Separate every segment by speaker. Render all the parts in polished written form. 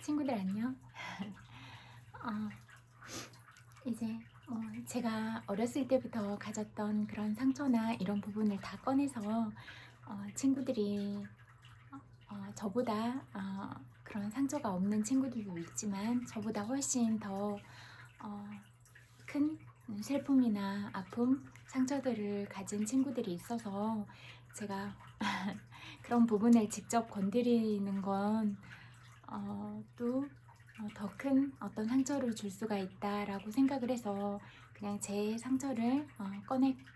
Speaker 1: 친구들 안녕. 어, 이제 제가 어렸을 때부터 가졌던 그런 상처나 이런 부분을 다 꺼내서 친구들이 저보다 그런 상처가 없는 친구들도 있지만 저보다 훨씬 더 큰 슬픔이나 아픔, 상처들을 가진 친구들이 있어서 제가 그런 부분을 직접 건드리는 건 또 더 큰 어떤 상처를 줄 수가 있다라고 생각을 해서 그냥 제 상처를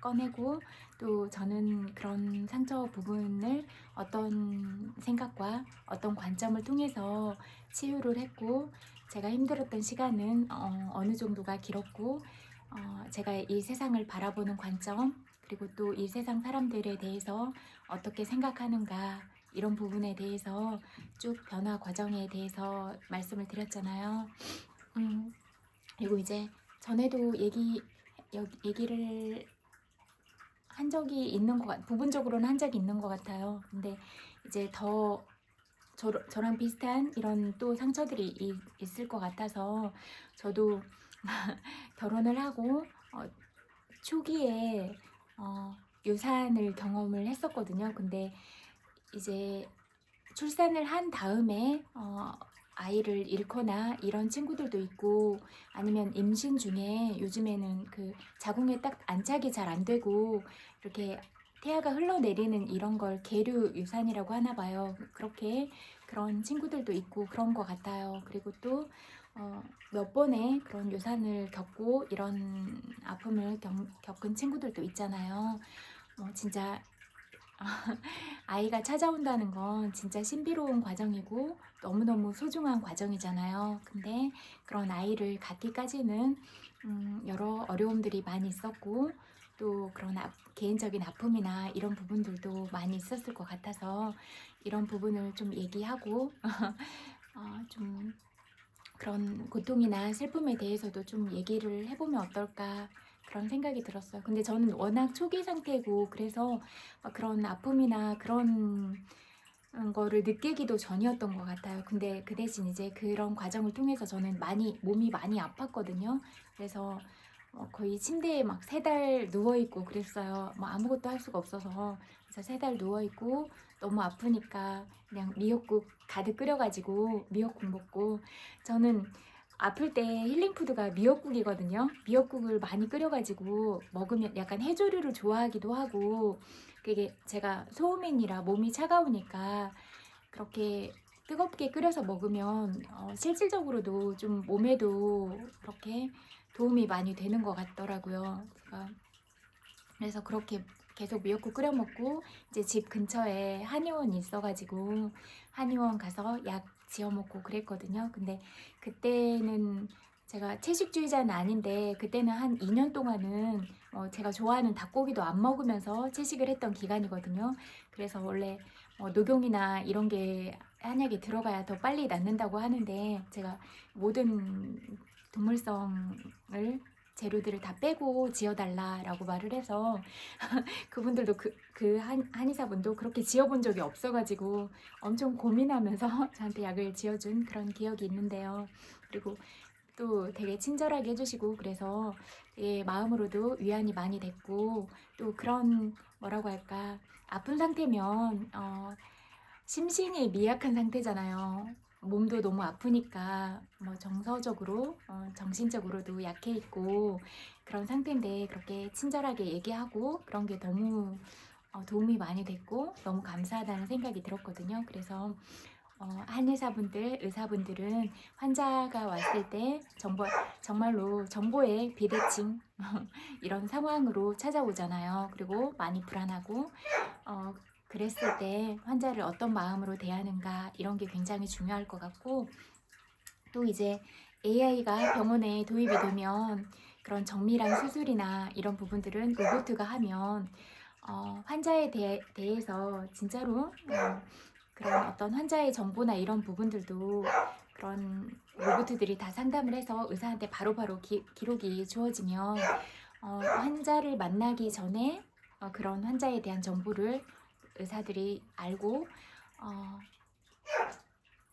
Speaker 1: 꺼내고 또 저는 그런 상처 부분을 어떤 생각과 어떤 관점을 통해서 치유를 했고 제가 힘들었던 시간은 어느 정도가 길었고 제가 이 세상을 바라보는 관점 그리고 또 이 세상 사람들에 대해서 어떻게 생각하는가 이런 부분에 대해서 쭉 변화 과정에 대해서 말씀을 드렸잖아요. 그리고 이제 전에도 얘기를 한 적이 있는 부분적으로는 한 적이 있는 것 같아요. 근데 이제 더 저랑 비슷한 이런 또 상처들이 있을 것 같아서 저도 결혼을 하고 초기에 유산을 경험을 했었거든요. 근데 이제 출산을 한 다음에 아이를 잃거나 이런 친구들도 있고 아니면 임신 중에 요즘에는 그 자궁에 딱 안착이 잘 안 되고 이렇게 태아가 흘러내리는 이런 걸 계류 유산이라고 하나 봐요. 그렇게 그런 친구들도 있고 그런 것 같아요. 그리고 또 몇 번의 그런 유산을 겪고 이런 아픔을 겪은 친구들도 있잖아요. 진짜 아이가 찾아온다는 건 진짜 신비로운 과정이고 너무너무 소중한 과정이잖아요. 근데 그런 아이를 갖기까지는 여러 어려움들이 많이 있었고 또 그런 개인적인 아픔이나 이런 부분들도 많이 있었을 것 같아서 이런 부분을 좀 얘기하고 좀 그런 고통이나 슬픔에 대해서도 좀 얘기를 해보면 어떨까 그런 생각이 들었어요. 근데 저는 워낙 초기 상태고 그래서 그런 아픔이나 그런 거를 느끼기도 전이었던 것 같아요. 근데 그 대신 이제 그런 과정을 통해서 저는 몸이 많이 아팠거든요. 그래서 거의 침대에 막 3달 누워있고 그랬어요. 뭐 아무것도 할 수가 없어서. 그래서 3달 누워있고 너무 아프니까 그냥 미역국 가득 끓여가지고 미역국 먹고 저는 아플 때 힐링푸드가 미역국이거든요. 미역국을 많이 끓여가지고 먹으면 약간 해조류를 좋아하기도 하고 그게 제가 소음인이라 몸이 차가우니까 그렇게 뜨겁게 끓여서 먹으면 실질적으로도 좀 몸에도 그렇게 도움이 많이 되는 것 같더라고요. 제가 그래서 그렇게 계속 미역국 끓여 먹고 이제 집 근처에 한의원이 있어가지고 한의원 가서 약 지어 먹고 그랬거든요. 근데 그때는 제가 채식주의자는 아닌데 그때는 한 2년 동안은 제가 좋아하는 닭고기도 안 먹으면서 채식을 했던 기간이거든요. 그래서 원래 녹용이나 이런 게 한약에 들어가야 더 빨리 낫는다고 하는데 제가 모든 동물성을 재료들을 다 빼고 지어달라라고 말을 해서 그분들도 한의사분도 그렇게 지어본 적이 없어가지고 엄청 고민하면서 저한테 약을 지어준 그런 기억이 있는데요. 그리고 또 되게 친절하게 해주시고 그래서 되게 마음으로도 위안이 많이 됐고 또 그런 뭐라고 할까 아픈 상태면 심신이 미약한 상태잖아요. 몸도 너무 아프니까 뭐 정서적으로 정신적으로도 약해 있고 그런 상태인데 그렇게 친절하게 얘기하고 그런 게 너무 도움이 많이 됐고 너무 감사하다는 생각이 들었거든요. 그래서 한의사분들, 의사분들은 환자가 왔을 때 정말로 정보의 비대칭 이런 상황으로 찾아오잖아요. 그리고 많이 불안하고 그랬을 때 환자를 어떤 마음으로 대하는가 이런 게 굉장히 중요할 것 같고 또 이제 AI가 병원에 도입이 되면 그런 정밀한 수술이나 이런 부분들은 로봇가 하면 환자에 대해서 진짜로 그런 어떤 환자의 정보나 이런 부분들도 그런 로봇들이 다 상담을 해서 의사한테 바로바로 기록이 주어지면 환자를 만나기 전에 그런 환자에 대한 정보를 의사들이 알고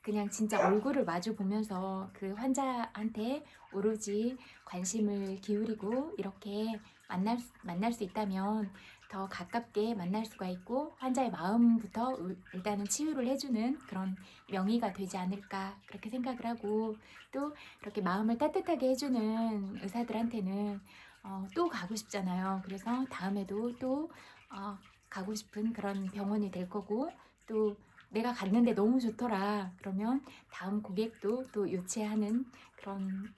Speaker 1: 그냥 진짜 얼굴을 마주 보면서 그 환자한테 오로지 관심을 기울이고 이렇게 만날 수 있다면 더 가깝게 만날 수가 있고 환자의 마음부터 일단은 치유를 해주는 그런 명의가 되지 않을까 그렇게 생각을 하고, 또 이렇게 마음을 따뜻하게 해주는 의사들한테는 또 가고 싶잖아요. 그래서 다음에도 또 가고 싶은 그런 병원이 될 거고, 또 내가 갔는데 너무 좋더라 그러면 다음 고객도 또 유치하는 그런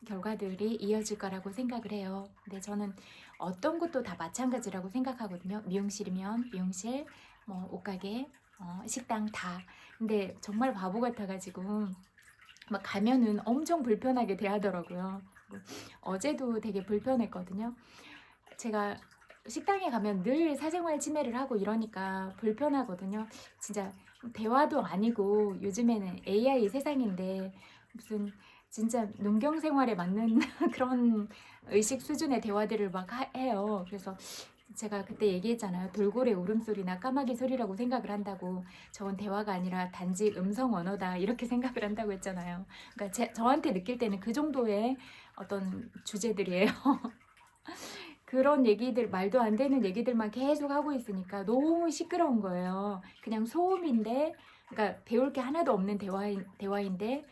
Speaker 1: 결과들이 이어질 거라고 생각을 해요. 근데 저는 어떤 것도 다 마찬가지라고 생각하거든요. 미용실이면 미용실, 뭐 옷가게, 식당 다. 근데 정말 바보 같아가지고 막 가면은 엄청 불편하게 대하더라고요. 어제도 되게 불편했거든요. 제가 식당에 가면 늘 사생활 침해를 하고 이러니까 불편하거든요. 진짜 대화도 아니고 요즘에는 AI 세상인데 무슨 진짜 농경 생활에 맞는 그런 의식 수준의 대화들을 막 해요. 그래서 제가 그때 얘기했잖아요. 돌고래 울음소리나 까마귀 소리라고 생각을 한다고. 저건 대화가 아니라 단지 음성 언어다 이렇게 생각을 한다고 했잖아요. 그러니까 저한테 느낄 때는 그 정도의 어떤 주제들이에요. 그런 얘기들, 말도 안 되는 얘기들만 계속 하고 있으니까 너무 시끄러운 거예요. 그냥 소음인데, 그러니까 배울 게 하나도 없는 대화인데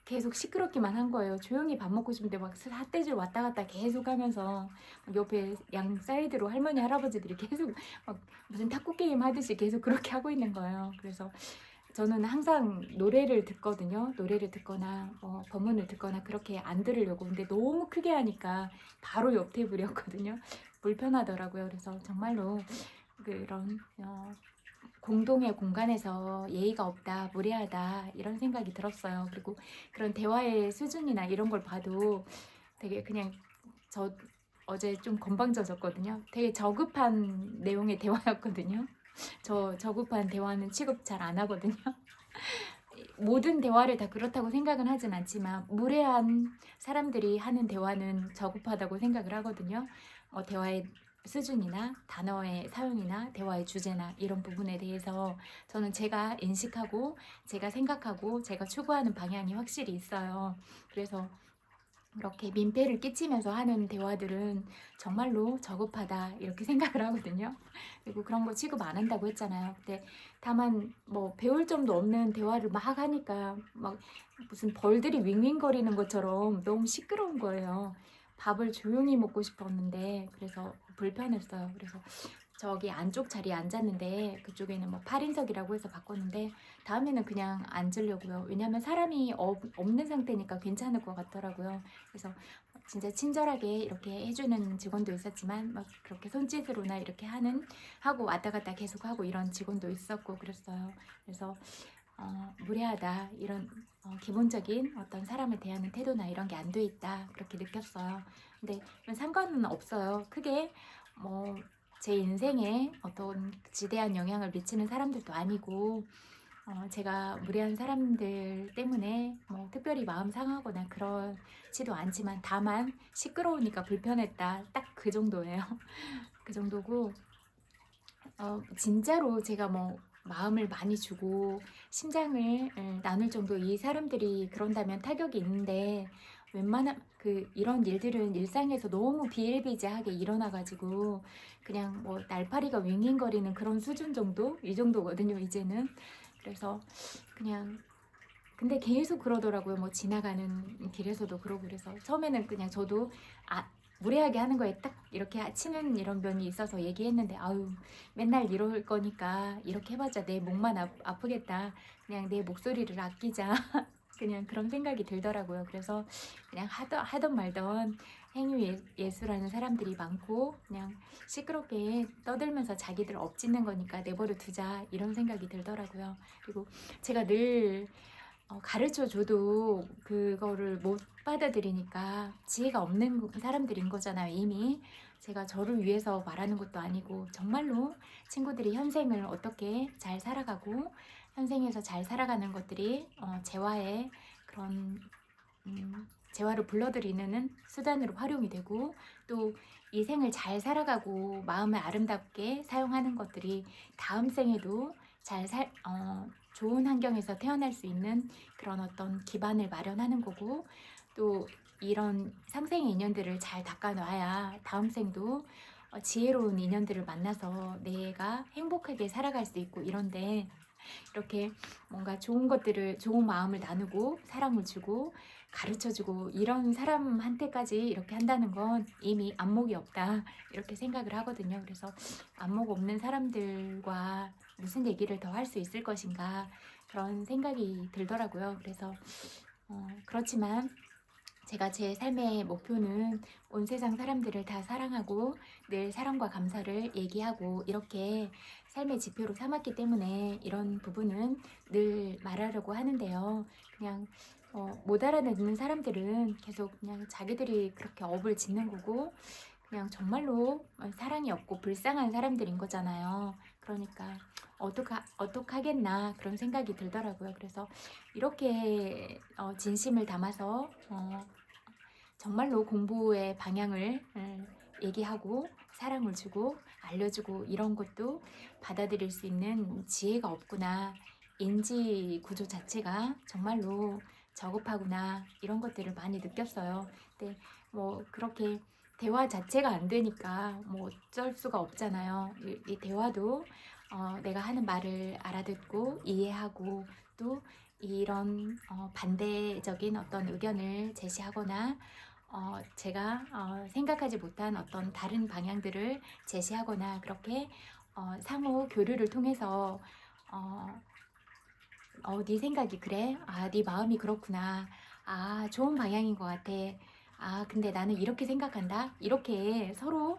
Speaker 1: 계속 시끄럽기만 한 거예요. 조용히 밥 먹고 싶은데 막 삿대질 왔다 갔다 계속 하면서 옆에 양 사이드로 할머니 할아버지들이 계속 막 무슨 탁구 게임 하듯이 계속 그렇게 하고 있는 거예요. 그래서 저는 항상 노래를 듣거든요. 노래를 듣거나 법문을 듣거나 그렇게 안 들으려고. 근데 너무 크게 하니까 바로 옆 테이블이었거든요. 불편하더라고요. 그래서 정말로 그런 공동의 공간에서 예의가 없다, 무례하다 이런 생각이 들었어요. 그리고 그런 대화의 수준이나 이런 걸 봐도 되게 그냥 저 어제 좀 건방져졌거든요. 되게 저급한 내용의 대화였거든요. 저 저급한 대화는 취급 잘 안 하거든요. 모든 대화를 다 그렇다고 생각은 하진 않지만 무례한 사람들이 하는 대화는 저급하다고 생각을 하거든요. 대화의 수준이나 단어의 사용이나 대화의 주제나 이런 부분에 대해서 저는 제가 인식하고 제가 생각하고 제가 추구하는 방향이 확실히 있어요. 그래서 이렇게 민폐를 끼치면서 하는 대화들은 정말로 저급하다 이렇게 생각을 하거든요. 그리고 그런 거 취급 안 한다고 했잖아요. 근데 다만 뭐 배울 점도 없는 대화를 막 하니까 막 무슨 벌들이 윙윙거리는 것처럼 너무 시끄러운 거예요. 밥을 조용히 먹고 싶었는데 그래서 불편했어요. 그래서 저기 안쪽 자리에 앉았는데 그쪽에는 뭐 8인석이라고 해서 바꿨는데 다음에는 그냥 앉으려고요. 왜냐면 사람이 없는 상태니까 괜찮을 것 같더라고요. 그래서 진짜 친절하게 이렇게 해주는 직원도 있었지만 막 그렇게 손짓으로나 이렇게 하고 왔다 갔다 계속 하고 이런 직원도 있었고 그랬어요. 그래서 무례하다 이런 기본적인 어떤 사람을 대하는 태도나 이런 게 안 돼 있다 그렇게 느꼈어요. 근데 상관은 없어요. 크게 뭐 제 인생에 어떤 지대한 영향을 미치는 사람들도 아니고 제가 무례한 사람들 때문에 뭐 특별히 마음 상하거나 그렇지도 않지만 다만 시끄러우니까 불편했다 딱 그 정도예요. 그 정도고 진짜로 제가 뭐 마음을 많이 주고 심장을 나눌 정도 이 사람들이 그런다면 타격이 있는데 웬만한 이런 일들은 일상에서 너무 비일비재하게 일어나가지고 그냥 뭐 날파리가 윙윙거리는 그런 수준 정도? 이 정도거든요 이제는. 그래서 그냥 근데 계속 그러더라고요. 뭐 지나가는 길에서도 그러고 그래서 처음에는 그냥 저도 무례하게 하는 거에 딱 이렇게 치는 이런 면이 있어서 얘기했는데 아유 맨날 이럴 거니까 이렇게 해봤자 내 목만 아프겠다. 그냥 내 목소리를 아끼자. 그냥 그런 생각이 들더라고요. 그래서 그냥 하던 말던 행위 예수라는 사람들이 많고 그냥 시끄럽게 떠들면서 자기들 엎짓는 거니까 내버려 두자 이런 생각이 들더라고요. 그리고 제가 늘 가르쳐 줘도 그거를 못 받아들이니까 지혜가 없는 사람들인 거잖아요. 이미 제가 저를 위해서 말하는 것도 아니고 정말로 친구들이 현생을 어떻게 잘 살아가고 현생에서 잘 살아가는 것들이 재화의 그런 재화를 불러들이는 수단으로 활용이 되고 또 이 생을 잘 살아가고 마음을 아름답게 사용하는 것들이 다음 생에도 좋은 환경에서 태어날 수 있는 그런 어떤 기반을 마련하는 거고, 또 이런 상생의 인연들을 잘 닦아놔야 다음 생도 지혜로운 인연들을 만나서 내가 행복하게 살아갈 수 있고, 이런데 이렇게 뭔가 좋은 것들을, 좋은 마음을 나누고 사랑을 주고 가르쳐주고 이런 사람한테까지 이렇게 한다는 건 이미 안목이 없다, 이렇게 생각을 하거든요. 그래서 안목 없는 사람들과 무슨 얘기를 더 할 수 있을 것인가, 그런 생각이 들더라고요. 그래서 그렇지만 제가 제 삶의 목표는 온 세상 사람들을 다 사랑하고 늘 사랑과 감사를 얘기하고 이렇게 삶의 지표로 삼았기 때문에 이런 부분은 늘 말하려고 하는데요. 그냥 못 알아듣는 사람들은 계속 그냥 자기들이 그렇게 업을 짓는 거고, 그냥 정말로 사랑이 없고 불쌍한 사람들인 거잖아요. 그러니까 어떡하겠나, 그런 생각이 들더라고요. 그래서 이렇게 진심을 담아서 정말로 공부의 방향을 얘기하고 사랑을 주고 알려주고 이런 것도 받아들일 수 있는 지혜가 없구나, 인지 구조 자체가 정말로 저급하구나, 이런 것들을 많이 느꼈어요. 근데 뭐 그렇게 대화 자체가 안 되니까 뭐 어쩔 수가 없잖아요. 이 대화도 내가 하는 말을 알아듣고 이해하고, 또 이런 반대적인 어떤 의견을 제시하거나 제가 생각하지 못한 어떤 다른 방향들을 제시하거나, 그렇게 상호 교류를 통해서 네 생각이 그래? 아, 네 마음이 그렇구나. 아, 좋은 방향인 것 같아. 아, 근데 나는 이렇게 생각한다. 이렇게 서로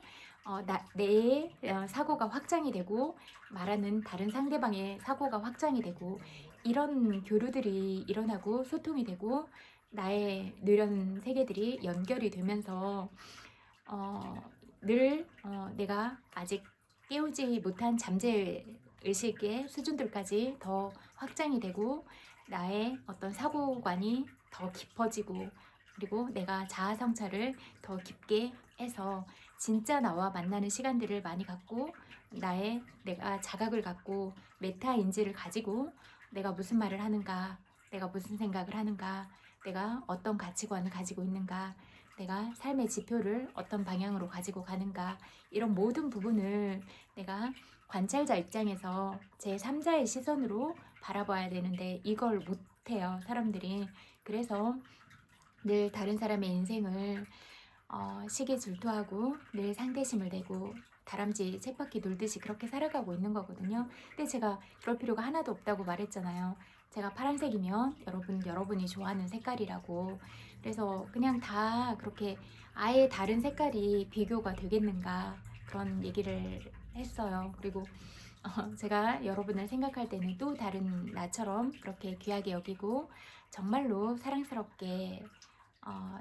Speaker 1: 내 사고가 확장이 되고, 말하는 다른 상대방의 사고가 확장이 되고, 이런 교류들이 일어나고 소통이 되고, 나의 느련 세계들이 연결이 되면서 늘 내가 아직 깨우지 못한 잠재 의식의 수준들까지 더 확장이 되고, 나의 어떤 사고관이 더 깊어지고, 그리고 내가 자아 성찰을 더 깊게 해서 진짜 나와 만나는 시간들을 많이 갖고, 내가 자각을 갖고 메타 인지를 가지고, 내가 무슨 말을 하는가, 내가 무슨 생각을 하는가, 내가 어떤 가치관을 가지고 있는가, 내가 삶의 지표를 어떤 방향으로 가지고 가는가, 이런 모든 부분을 내가 관찰자 입장에서 제3자의 시선으로 바라봐야 되는데, 이걸 못해요, 사람들이. 그래서 늘 다른 사람의 인생을 시기 질투하고 늘 상대심을 내고 다람쥐 쳇바퀴 돌듯이 그렇게 살아가고 있는 거거든요. 근데 제가 그럴 필요가 하나도 없다고 말했잖아요. 제가 파란색이면 여러분이 좋아하는 색깔이라고. 그래서 그냥 다 그렇게 아예 다른 색깔이 비교가 되겠는가, 그런 얘기를 했어요. 그리고 제가 여러분을 생각할 때는 또 다른 나처럼 그렇게 귀하게 여기고 정말로 사랑스럽게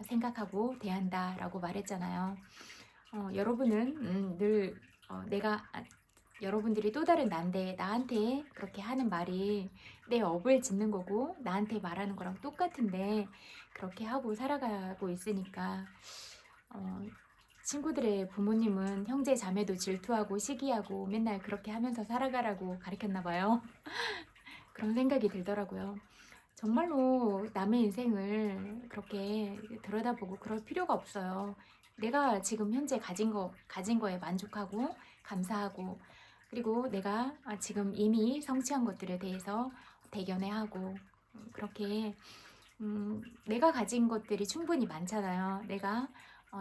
Speaker 1: 생각하고 대한다라고 말했잖아요. 여러분은 늘 여러분들이 또 다른 난데 나한테 그렇게 하는 말이 내 업을 짓는 거고, 나한테 말하는 거랑 똑같은데 그렇게 하고 살아가고 있으니까 친구들의 부모님은 형제 자매도 질투하고 시기하고 맨날 그렇게 하면서 살아가라고 가르쳤나 봐요. 그런 생각이 들더라고요. 정말로 남의 인생을 그렇게 들여다보고 그럴 필요가 없어요. 내가 지금 현재 가진 거에 만족하고 감사하고, 그리고 내가 지금 이미 성취한 것들에 대해서 대견해하고, 그렇게 내가 가진 것들이 충분히 많잖아요. 내가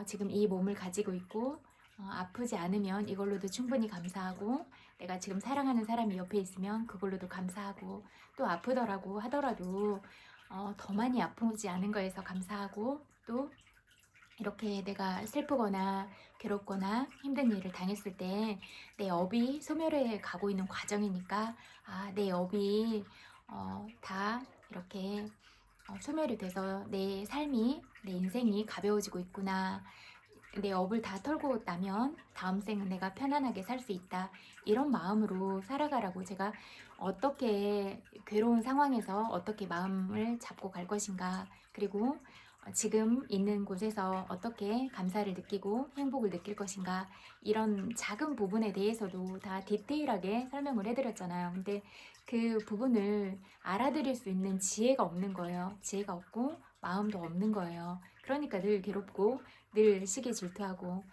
Speaker 1: 지금 이 몸을 가지고 있고 아프지 않으면 이걸로도 충분히 감사하고, 내가 지금 사랑하는 사람이 옆에 있으면 그걸로도 감사하고, 또 아프더라고 하더라도 더 많이 아프지 않은 거에서 감사하고, 또 이렇게 내가 슬프거나 괴롭거나 힘든 일을 당했을 때 내 업이 소멸해 가고 있는 과정이니까, 내 업이 다 이렇게 소멸이 돼서 내 삶이, 내 인생이 가벼워지고 있구나, 내 업을 다 털고 나면 다음 생은 내가 편안하게 살 수 있다, 이런 마음으로 살아가라고, 제가 어떻게 괴로운 상황에서 어떻게 마음을 잡고 갈 것인가, 그리고 지금 있는 곳에서 어떻게 감사를 느끼고 행복을 느낄 것인가, 이런 작은 부분에 대해서도 다 디테일하게 설명을 해드렸잖아요. 근데 그 부분을 알아들일 수 있는 지혜가 없는 거예요. 지혜가 없고 마음도 없는 거예요. 그러니까 늘 괴롭고 늘 시기 질투하고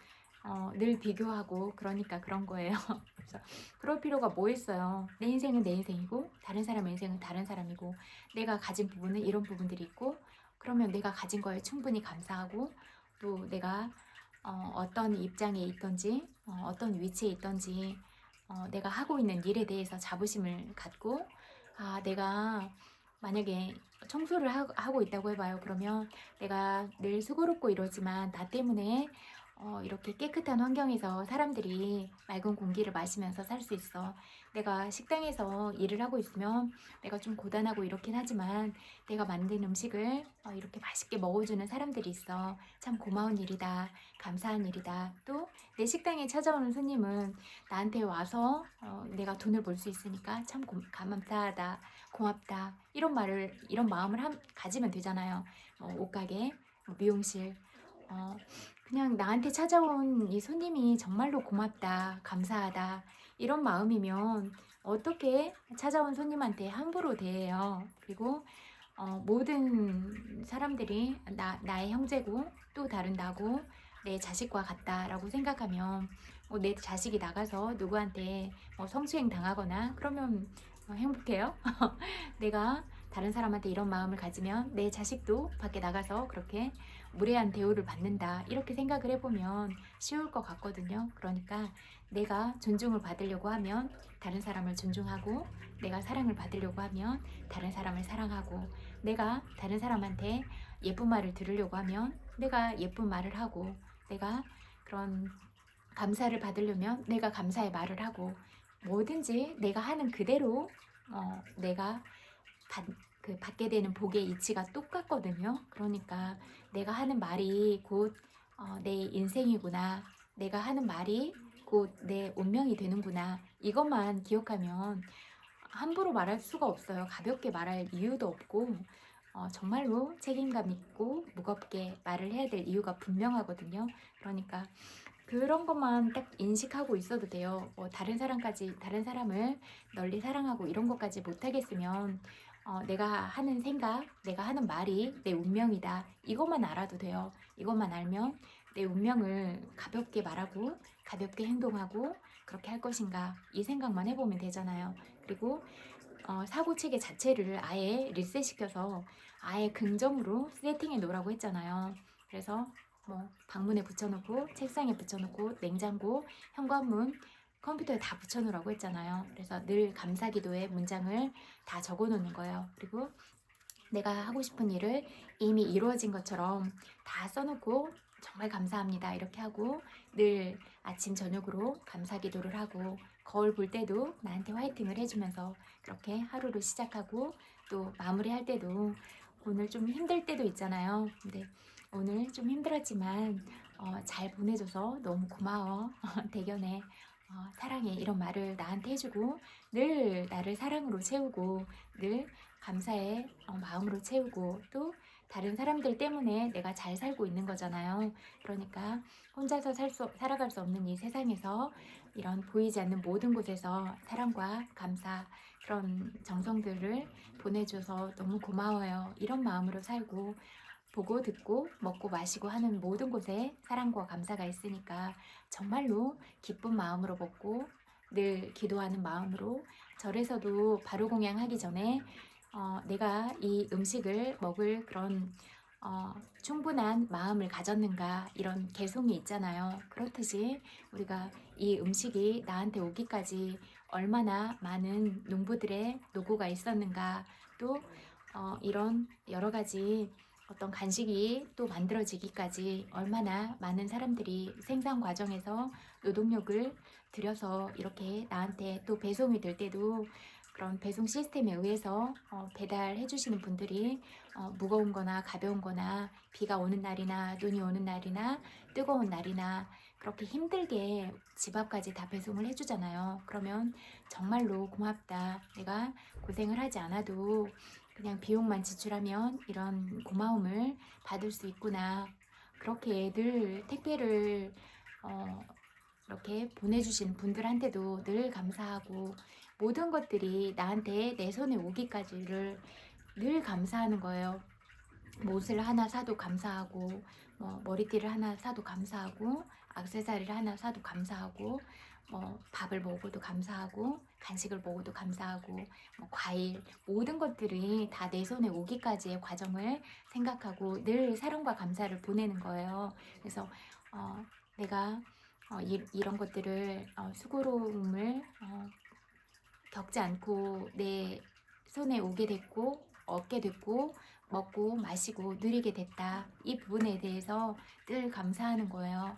Speaker 1: 늘 비교하고, 그러니까 그런 거예요. 그래서 그럴 필요가 뭐 있어요. 내 인생은 내 인생이고 다른 사람의 인생은 다른 사람이고, 내가 가진 부분은 이런 부분들이 있고, 그러면 내가 가진 거에 충분히 감사하고, 또 내가 어떤 입장에 있던지 어떤 위치에 있던지 내가 하고 있는 일에 대해서 자부심을 갖고, 내가 만약에 청소를 하고 있다고 해봐요. 그러면 내가 늘 수고롭고 이러지만 나 때문에 이렇게 깨끗한 환경에서 사람들이 맑은 공기를 마시면서 살 수 있어. 내가 식당에서 일을 하고 있으면 내가 좀 고단하고 이렇긴 하지만 내가 만든 음식을 이렇게 맛있게 먹어주는 사람들이 있어. 참 고마운 일이다. 감사한 일이다. 또 내 식당에 찾아오는 손님은 나한테 와서 내가 돈을 벌 수 있으니까 참 감사하다. 고맙다. 이런 마음을 가지면 되잖아요. 옷가게, 미용실, 그냥 나한테 찾아온 이 손님이 정말로 고맙다, 감사하다, 이런 마음이면 어떻게 찾아온 손님한테 함부로 대해요. 그리고 모든 사람들이 나의 형제고 또 다른 나고 내 자식과 같다라고 생각하면, 내 자식이 나가서 누구한테 성추행 당하거나 그러면 행복해요? 내가 다른 사람한테 이런 마음을 가지면 내 자식도 밖에 나가서 그렇게 무례한 대우를 받는다, 이렇게 생각을 해보면 쉬울 것 같거든요. 그러니까 내가 존중을 받으려고 하면 다른 사람을 존중하고, 내가 사랑을 받으려고 하면 다른 사람을 사랑하고, 내가 다른 사람한테 예쁜 말을 들으려고 하면 내가 예쁜 말을 하고, 내가 그런 감사를 받으려면 내가 감사의 말을 하고, 뭐든지 내가 하는 그대로 내가 받게 되는 복의 이치가 똑같거든요. 그러니까 내가 하는 말이 곧 내 인생이구나, 내가 하는 말이 곧 내 운명이 되는구나, 이것만 기억하면 함부로 말할 수가 없어요. 가볍게 말할 이유도 없고, 정말로 책임감 있고 무겁게 말을 해야 될 이유가 분명하거든요. 그러니까 그런 것만 딱 인식하고 있어도 돼요. 다른 사람을 널리 사랑하고 이런 것까지 못하겠으면 내가 하는 생각, 내가 하는 말이 내 운명이다, 이것만 알아도 돼요. 이것만 알면 내 운명을 가볍게 말하고 가볍게 행동하고 그렇게 할 것인가, 이 생각만 해보면 되잖아요. 그리고 사고체계 자체를 아예 리셋시켜서 아예 긍정으로 세팅해 놓으라고 했잖아요. 그래서 방문에 붙여놓고, 책상에 붙여놓고, 냉장고, 현관문, 컴퓨터에 다 붙여놓으라고 했잖아요. 그래서 늘 감사기도의 문장을 다 적어놓는 거예요. 그리고 내가 하고 싶은 일을 이미 이루어진 것처럼 다 써놓고 정말 감사합니다, 이렇게 하고, 늘 아침 저녁으로 감사기도를 하고, 거울 볼 때도 나한테 화이팅을 해주면서 그렇게 하루를 시작하고, 또 마무리할 때도 오늘 좀 힘들 때도 있잖아요. 근데 오늘 좀 힘들었지만 잘 보내줘서 너무 고마워. 대견해. 사랑해. 이런 말을 나한테 해주고, 늘 나를 사랑으로 채우고, 늘 감사의 마음으로 채우고, 또 다른 사람들 때문에 내가 잘 살고 있는 거잖아요. 그러니까 혼자서 살아갈 수 없는 이 세상에서 이런 보이지 않는 모든 곳에서 사랑과 감사, 그런 정성들을 보내줘서 너무 고마워요. 이런 마음으로 살고, 보고 듣고 먹고 마시고 하는 모든 곳에 사랑과 감사가 있으니까 정말로 기쁜 마음으로 먹고 늘 기도하는 마음으로, 절에서도 바로 공양하기 전에 내가 이 음식을 먹을 그런 충분한 마음을 가졌는가, 이런 개송이 있잖아요. 그렇듯이 우리가 이 음식이 나한테 오기까지 얼마나 많은 농부들의 노고가 있었는가, 또 이런 여러 가지 어떤 간식이 또 만들어지기까지 얼마나 많은 사람들이 생산 과정에서 노동력을 들여서 이렇게 나한테 또 배송이 될 때도 그런 배송 시스템에 의해서 배달해 주시는 분들이 무거운 거나 가벼운 거나 비가 오는 날이나 눈이 오는 날이나 뜨거운 날이나 그렇게 힘들게 집 앞까지 다 배송을 해주잖아요. 그러면 정말로 고맙다. 내가 고생을 하지 않아도 그냥 비용만 지출하면 이런 고마움을 받을 수 있구나. 그렇게 늘 택배를 이렇게 보내주신 분들한테도 늘 감사하고 모든 것들이 나한테 내 손에 오기까지를 늘 감사하는 거예요. 뭐 옷을 하나 사도 감사하고 머리띠를 하나 사도 감사하고 액세서리를 하나 사도 감사하고 밥을 먹어도 감사하고 간식을 먹어도 감사하고 과일 모든 것들이 다 내 손에 오기까지의 과정을 생각하고 늘 사랑과 감사를 보내는 거예요. 그래서 내가 이런 것들을 수고로움을 겪지 않고 내 손에 오게 됐고 얻게 됐고 먹고 마시고 누리게 됐다. 이 부분에 대해서 늘 감사하는 거예요.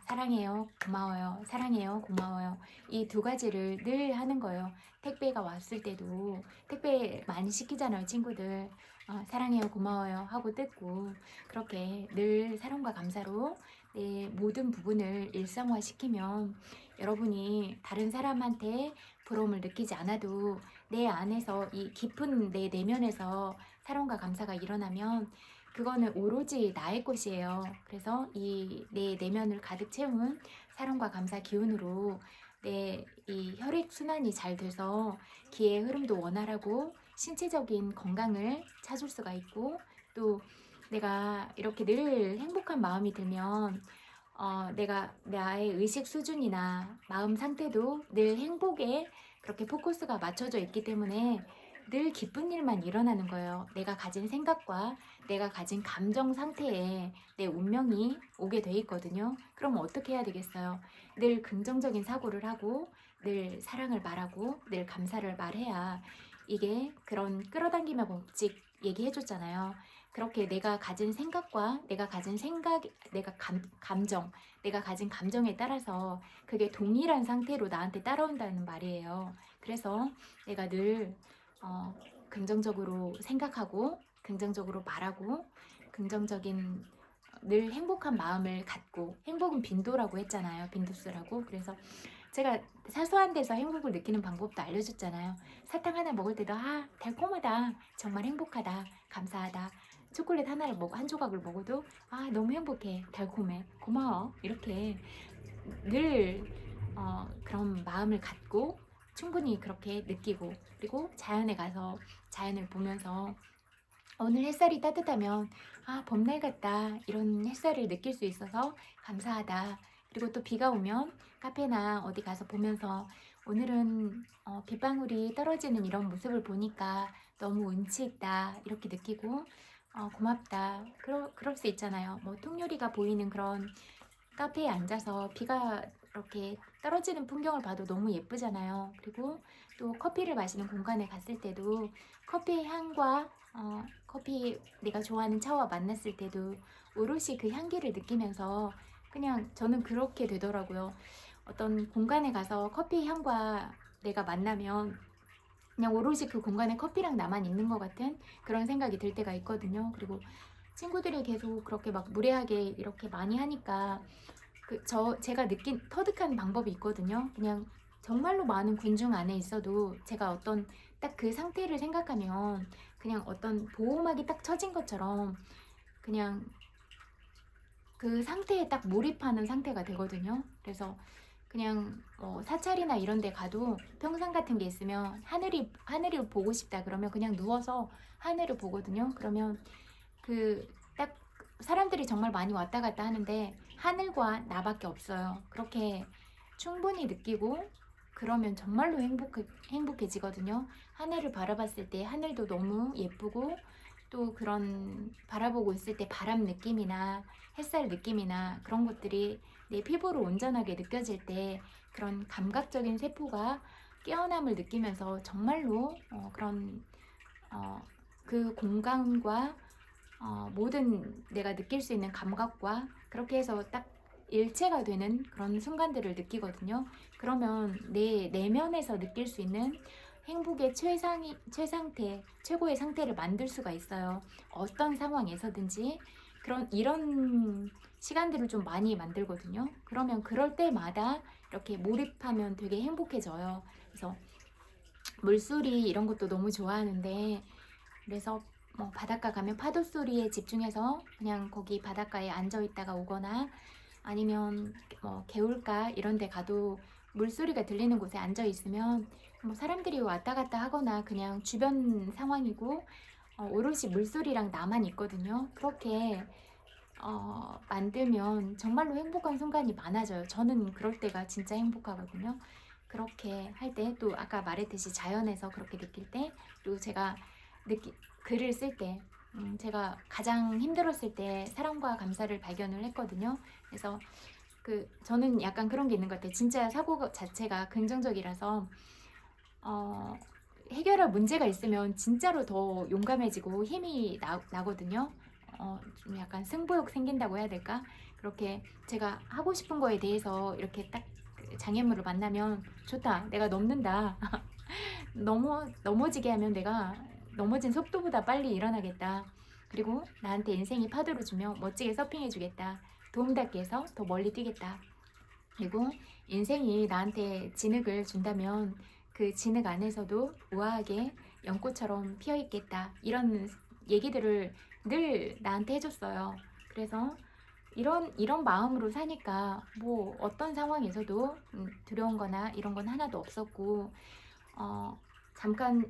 Speaker 1: 사랑해요, 고마워요, 사랑해요, 고마워요. 이 두 가지를 늘 하는 거예요. 택배가 왔을 때도 택배 많이 시키잖아요, 친구들. 사랑해요, 고마워요 하고 뜯고 그렇게 늘 사랑과 감사로 내 모든 부분을 일상화시키면 여러분이 다른 사람한테 부러움을 느끼지 않아도 내 안에서 이 깊은 내 내면에서 사랑과 감사가 일어나면 그거는 오로지 나의 것이에요. 그래서 이 내 내면을 가득 채운 사랑과 감사 기운으로 내 이 혈액 순환이 잘 돼서 기의 흐름도 원활하고 신체적인 건강을 찾을 수가 있고 또 내가 이렇게 늘 행복한 마음이 들면 내가 나의 의식 수준이나 마음 상태도 늘 행복에 그렇게 포커스가 맞춰져 있기 때문에 늘 기쁜 일만 일어나는 거예요. 내가 가진 생각과 내가 가진 감정 상태에 내 운명이 오게 돼 있거든요. 그럼 어떻게 해야 되겠어요? 늘 긍정적인 사고를 하고 늘 사랑을 말하고 늘 감사를 말해야 이게 그런 끌어당김의 법칙 얘기해 줬잖아요. 그렇게 내가 가진 생각과 내가 가진 생각, 내가 감정, 내가 가진 감정에 따라서 그게 동일한 상태로 나한테 따라온다는 말이에요. 그래서 내가 늘 긍정적으로 생각하고 긍정적으로 말하고 긍정적인 늘 행복한 마음을 갖고 행복은 빈도라고 했잖아요. 빈도수라고. 그래서 제가 사소한 데서 행복을 느끼는 방법도 알려줬잖아요. 사탕 하나 먹을 때도 달콤하다. 정말 행복하다. 감사하다. 초콜릿 하나를 한 조각을 먹어도 너무 행복해. 달콤해. 고마워. 이렇게 늘 그런 마음을 갖고 충분히 그렇게 느끼고 그리고 자연에 가서 자연을 보면서 오늘 햇살이 따뜻하면 봄날 같다 이런 햇살을 느낄 수 있어서 감사하다. 그리고 또 비가 오면 카페나 어디 가서 보면서 오늘은 빗방울이 떨어지는 이런 모습을 보니까 너무 운치 있다 이렇게 느끼고 고맙다. 그럴 수 있잖아요. 뭐 통유리가 보이는 그런 카페에 앉아서 비가 이렇게 떨어지는 풍경을 봐도 너무 예쁘잖아요. 그리고 또 커피를 마시는 공간에 갔을 때도 커피의 향과 커피 내가 좋아하는 차와 만났을 때도 오롯이 그 향기를 느끼면서 그냥 저는 그렇게 되더라고요. 어떤 공간에 가서 커피 향과 내가 만나면 그냥 오롯이 그 공간에 커피랑 나만 있는 것 같은 그런 생각이 들 때가 있거든요. 그리고 친구들이 계속 그렇게 막 무례하게 이렇게 많이 하니까 제가 느낀 터득한 방법이 있거든요. 그냥 정말로 많은 군중 안에 있어도 제가 어떤 딱 그 상태를 생각하면 그냥 어떤 보호막이 딱 쳐진 것처럼 그냥 그 상태에 딱 몰입하는 상태가 되거든요. 그래서 그냥 사찰이나 이런 데 가도 평상 같은 게 있으면 하늘을 보고 싶다 그러면 그냥 누워서 하늘을 보거든요. 그러면 딱 사람들이 정말 많이 왔다 갔다 하는데 하늘과 나밖에 없어요. 그렇게 충분히 느끼고 그러면 정말로 행복해지거든요. 하늘을 바라봤을 때 하늘도 너무 예쁘고 또 그런 바라보고 있을 때 바람 느낌이나 햇살 느낌이나 그런 것들이 내 피부로 온전하게 느껴질 때 그런 감각적인 세포가 깨어남을 느끼면서 정말로 그 공간과 모든 내가 느낄 수 있는 감각과 그렇게 해서 딱 일체가 되는 그런 순간들을 느끼거든요. 그러면 내 내면에서 느낄 수 있는 행복의 최상태, 최고의 상태를 만들 수가 있어요. 어떤 상황에서든지 이런 시간들을 좀 많이 만들거든요. 그러면 그럴 때마다 이렇게 몰입하면 되게 행복해져요. 그래서 물소리 이런 것도 너무 좋아하는데, 그래서 뭐 바닷가 가면 파도 소리에 집중해서 그냥 거기 바닷가에 앉아 있다가 오거나, 아니면 뭐 개울가 이런 데 가도 물소리가 들리는 곳에 앉아 있으면 뭐 사람들이 왔다 갔다 하거나 그냥 주변 상황이고 오롯이 물소리랑 나만 있거든요. 그렇게 만들면 정말로 행복한 순간이 많아져요. 저는 그럴 때가 진짜 행복하거든요. 그렇게 할 때, 또 아까 말했듯이 자연에서 그렇게 느낄 때, 그리고 제가 글을 쓸 때, 제가 가장 힘들었을 때 사랑과 감사를 발견을 했거든요. 그래서 저는 약간 그런 게 있는 것 같아요. 진짜 사고 자체가 긍정적이라서 해결할 문제가 있으면 진짜로 더 용감해지고 힘이 나거든요. 좀 약간 승부욕 생긴다고 해야 될까? 그렇게 제가 하고 싶은 거에 대해서 이렇게 딱 장애물을 만나면 좋다. 내가 넘는다. 넘어지게 하면 내가 넘어진 속도보다 빨리 일어나겠다. 그리고 나한테 인생이 파도를 주면 멋지게 서핑해 주겠다. 도움닫기 해서 더 멀리 뛰겠다. 그리고 인생이 나한테 진흙을 준다면 그 진흙 안에서도 우아하게 연꽃처럼 피어 있겠다. 이런 얘기들을 늘 나한테 해줬어요. 그래서 이런 마음으로 사니까 뭐 어떤 상황에서도 두려운 거나 이런 건 하나도 없었고, 잠깐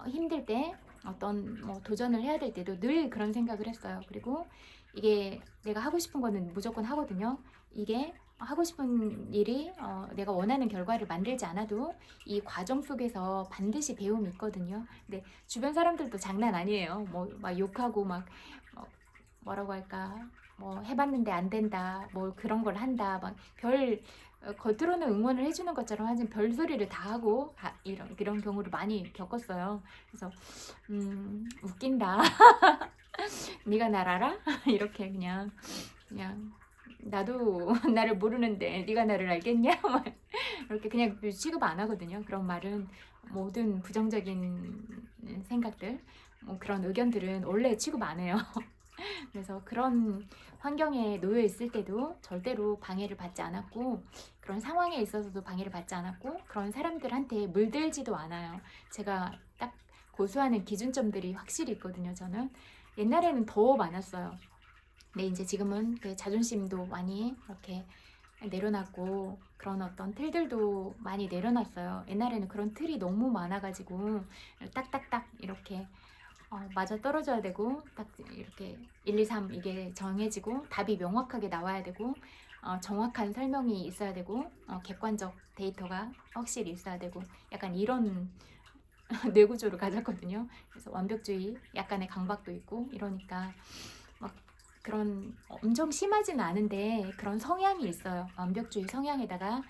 Speaker 1: 힘들 때 어떤 뭐 도전을 해야 될 때도 늘 그런 생각을 했어요. 그리고 이게 내가 하고 싶은 거는 무조건 하거든요. 이게 하고 싶은 일이 내가 원하는 결과를 만들지 않아도 이 과정 속에서 반드시 배움이 있거든요. 근데 주변 사람들도 장난 아니에요. 뭐 막 욕하고 막 뭐라고 할까, 뭐 해봤는데 안 된다, 뭐 그런 걸 한다, 막 겉으로는 응원을 해주는 것처럼 하지만 별소리를 다 하고 이런 경우를 많이 겪었어요. 그래서 웃긴다. 네가 날 알아? 이렇게 그냥 나도 나를 모르는데 네가 나를 알겠냐? 막 이렇게 그냥 취급 안 하거든요. 그런 말은, 모든 부정적인 생각들, 뭐 그런 의견들은 원래 취급 안 해요. 그래서 그런 환경에 놓여 있을 때도 절대로 방해를 받지 않았고, 그런 상황에 있어서도 방해를 받지 않았고, 그런 사람들한테 물들지도 않아요. 제가 딱 고수하는 기준점들이 확실히 있거든요. 저는 옛날에는 더 많았어요. 근데 이제 지금은 그 자존심도 많이 이렇게 내려놨고, 그런 어떤 틀들도 많이 내려놨어요. 옛날에는 그런 틀이 너무 많아가지고 딱딱딱 이렇게 맞아 떨어져야 되고, 딱 이렇게 1, 2, 3 이게 정해지고 답이 명확하게 나와야 되고, 정확한 설명이 있어야 되고, 객관적 데이터가 확실히 있어야 되고, 약간 이런 뇌구조를 가졌거든요. 그래서 완벽주의, 약간의 강박도 있고 이러니까 막 그런 엄청 심하지는 않은데 그런 성향이 있어요. 완벽주의 성향에다가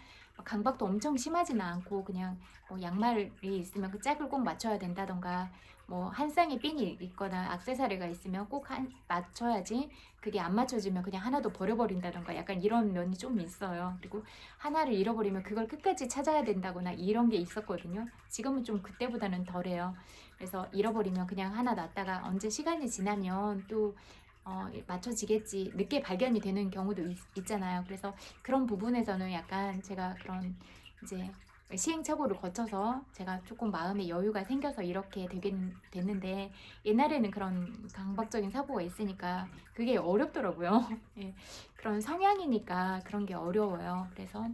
Speaker 1: 강박도 엄청 심하지는 않고, 그냥 뭐 양말이 있으면 그 짝을 꼭 맞춰야 된다던가, 뭐 한 쌍의 핀이 있거나 액세서리가 있으면 꼭 맞춰야지, 그게 안 맞춰지면 그냥 하나도 버려버린다던가, 약간 이런 면이 좀 있어요. 그리고 하나를 잃어버리면 그걸 끝까지 찾아야 된다거나 이런 게 있었거든요. 지금은 좀 그때보다는 덜해요. 그래서 잃어버리면 그냥 하나 놨다가 언제 시간이 지나면 또 맞춰지겠지, 늦게 발견이 되는 경우도 있잖아요. 그래서 그런 부분에서는 약간 제가 그런 이제 시행착오를 거쳐서 제가 조금 마음의 여유가 생겨서 이렇게 됐는데, 옛날에는 그런 강박적인 사고가 있으니까 그게 어렵더라고요. 예, 그런 성향이니까 그런 게 어려워요. 그래서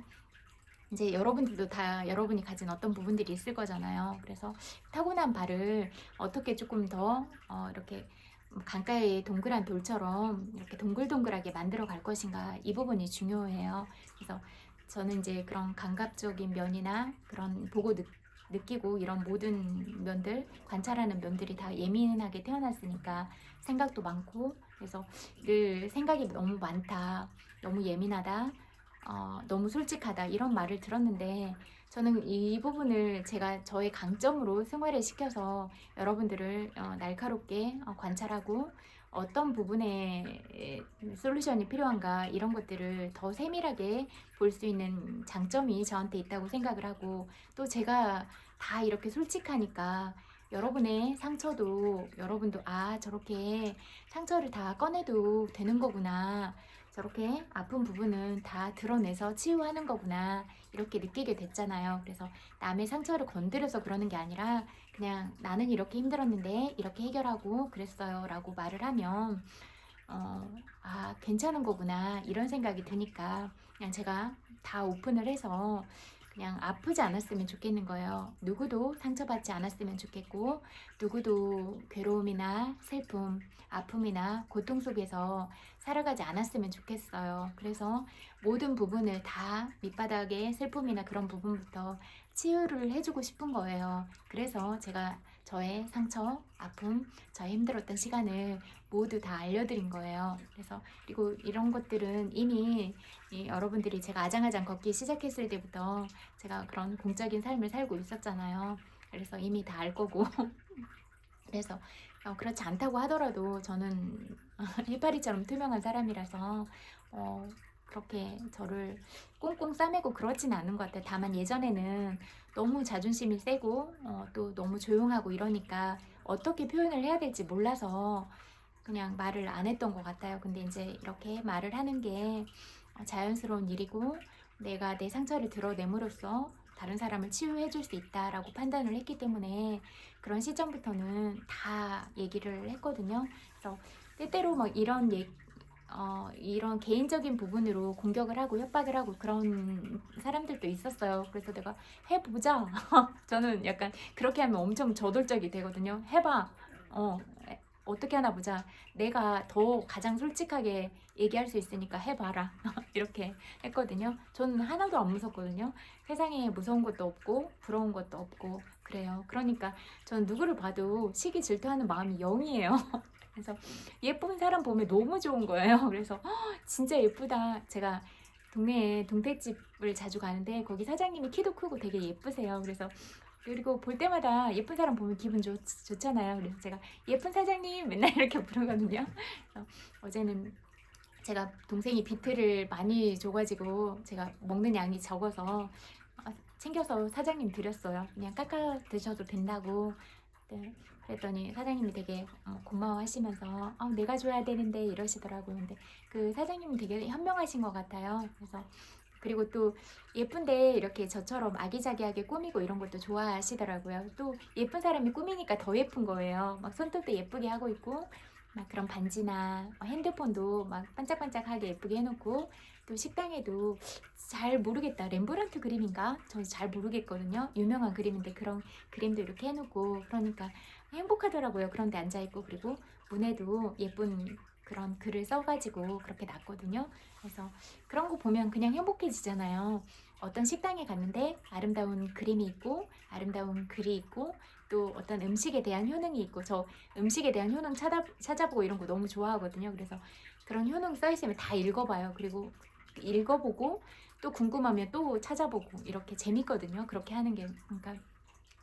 Speaker 1: 이제 여러분들도 다 여러분이 가진 어떤 부분들이 있을 거잖아요. 그래서 타고난 발을 어떻게 조금 더 이렇게 강가의 동그란 돌처럼 이렇게 동글동글하게 만들어 갈 것인가, 이 부분이 중요해요. 그래서 저는 이제 그런 감각적인 면이나 그런 보고 느끼고 이런 모든 면들, 관찰하는 면들이 다 예민하게 태어났으니까 생각도 많고, 그래서 늘 생각이 너무 많다, 너무 예민하다, 너무 솔직하다, 이런 말을 들었는데, 저는 이 부분을 제가 저의 강점으로 승화를 시켜서 여러분들을 날카롭게 관찰하고, 어떤 부분에 솔루션이 필요한가, 이런 것들을 더 세밀하게 볼 수 있는 장점이 저한테 있다고 생각을 하고, 또 제가 다 이렇게 솔직하니까 여러분의 상처도 여러분도 저렇게 상처를 다 꺼내도 되는 거구나. 저렇게 아픈 부분은 다 드러내서 치유하는 거구나. 이렇게 느끼게 됐잖아요. 그래서 남의 상처를 건드려서 그러는 게 아니라 그냥 나는 이렇게 힘들었는데 이렇게 해결하고 그랬어요. 라고 말을 하면 괜찮은 거구나. 이런 생각이 드니까 그냥 제가 다 오픈을 해서 그냥 아프지 않았으면 좋겠는 거예요. 누구도 상처받지 않았으면 좋겠고, 누구도 괴로움이나 슬픔, 아픔이나 고통 속에서 살아가지 않았으면 좋겠어요. 그래서 모든 부분을 다 밑바닥의 슬픔이나 그런 부분부터 치유를 해주고 싶은 거예요. 그래서 제가 저의 상처, 아픔, 저의 힘들었던 시간을 모두 다 알려드린 거예요. 그래서 그리고 이런 것들은 이미 여러분들이 제가 아장아장 걷기 시작했을 때부터 제가 그런 공적인 삶을 살고 있었잖아요. 그래서 이미 다 알 거고 그래서 그렇지 않다고 하더라도 저는 해파리처럼 투명한 사람이라서 그렇게 저를 꽁꽁 싸매고 그렇지는 않은 것 같아요. 다만 예전에는 너무 자존심이 세고 또 너무 조용하고 이러니까 어떻게 표현을 해야 될지 몰라서 그냥 말을 안 했던 것 같아요. 근데 이제 이렇게 말을 하는 게 자연스러운 일이고 내가 내 상처를 드러냄으로써 다른 사람을 치유해 줄 수 있다라고 판단을 했기 때문에 그런 시점부터는 다 얘기를 했거든요. 그래서 때때로 막 이런 개인적인 부분으로 공격을 하고 협박을 하고 그런 사람들도 있었어요. 그래서 내가 해보자. 저는 약간 그렇게 하면 엄청 저돌적이 되거든요. 해봐. 어떻게 하나 보자. 내가 더 가장 솔직하게 얘기할 수 있으니까 해봐라. 이렇게 했거든요. 저는 하나도 안 무섭거든요. 세상에 무서운 것도 없고 부러운 것도 없고 그래요. 그러니까 저는 누구를 봐도 시기 질투하는 마음이 0이에요. 그래서 예쁜 사람 보면 너무 좋은 거예요. 그래서 진짜 예쁘다. 제가 동네에 동태집을 자주 가는데 거기 사장님이 키도 크고 되게 예쁘세요. 그리고 볼 때마다 예쁜 사람 보면 기분 좋잖아요. 그래서 제가 예쁜 사장님 맨날 이렇게 부르거든요. 그래서 어제는 제가 동생이 비트를 많이 줘가지고 제가 먹는 양이 적어서 챙겨서 사장님 드렸어요. 그냥 깎아 드셔도 된다고. 네, 그랬더니 사장님이 되게 고마워하시면서 내가 줘야 되는데 이러시더라고요. 근데 그 사장님은 되게 현명하신 것 같아요. 그래서 그리고 또 예쁜데 이렇게 저처럼 아기자기하게 꾸미고 이런 것도 좋아하시더라고요. 또 예쁜 사람이 꾸미니까 더 예쁜 거예요. 막 손톱도 예쁘게 하고 있고 막 그런 반지나 핸드폰도 막 반짝반짝하게 예쁘게 해놓고 또 식당에도 잘 모르겠다. 렘브란트 그림인가? 저 잘 모르겠거든요. 유명한 그림인데 그런 그림도 이렇게 해놓고 그러니까 행복하더라고요. 그런데 앉아있고 그리고 문에도 예쁜 그런 글을 써가지고 그렇게 놨거든요. 그래서 그런 거 보면 그냥 행복해지잖아요. 어떤 식당에 갔는데 아름다운 그림이 있고 아름다운 글이 있고 또 어떤 음식에 대한 효능이 있고 저 음식에 대한 효능 찾아보고 이런 거 너무 좋아하거든요. 그래서 그런 효능 써있으면 다 읽어봐요. 그리고 읽어보고 또 궁금하면 또 찾아보고 이렇게 재밌거든요. 그렇게 하는 게. 그러니까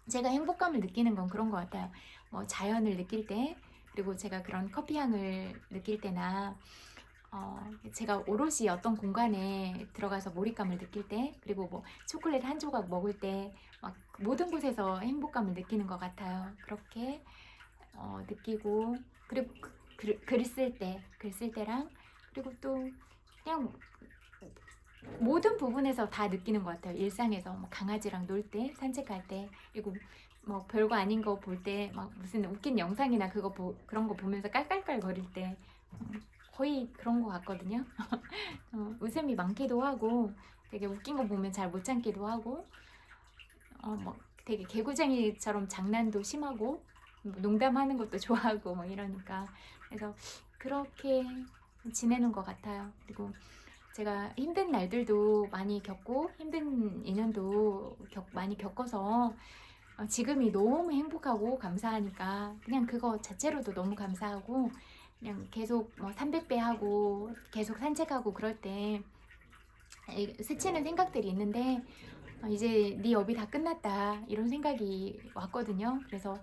Speaker 1: 제가 행복감을 느끼는 건 그런 것 같아요. 뭐 자연을 느낄 때 그리고 제가 그런 커피 향을 느낄 때나 제가 오롯이 어떤 공간에 들어가서 몰입감을 느낄 때 그리고 뭐 초콜릿 한 조각 먹을 때 막 모든 곳에서 행복감을 느끼는 것 같아요. 그렇게 느끼고 그리고 글 쓸 때랑 그리고 또 그냥 모든 부분에서 다 느끼는 것 같아요. 일상에서 뭐 강아지랑 놀 때, 산책할 때, 그리고 뭐 별거 아닌 거 볼 때, 막 무슨 웃긴 영상이나 그런 거 보면서 깔깔깔 거릴 때 거의 그런 것 같거든요. 웃음이 많기도 하고, 되게 웃긴 거 보면 잘 못 참기도 하고, 뭐 되게 개구쟁이처럼 장난도 심하고, 농담하는 것도 좋아하고, 뭐 이러니까. 그래서 그렇게 지내는 것 같아요. 그리고 제가 힘든 날들도 많이 겪고 힘든 인연도 많이 겪어서 지금이 너무 행복하고 감사하니까 그냥 그거 자체로도 너무 감사하고 그냥 계속 뭐 300배 하고 계속 산책하고 그럴 때 스치는 생각들이 있는데 이제 네 업이 다 끝났다 이런 생각이 왔거든요. 그래서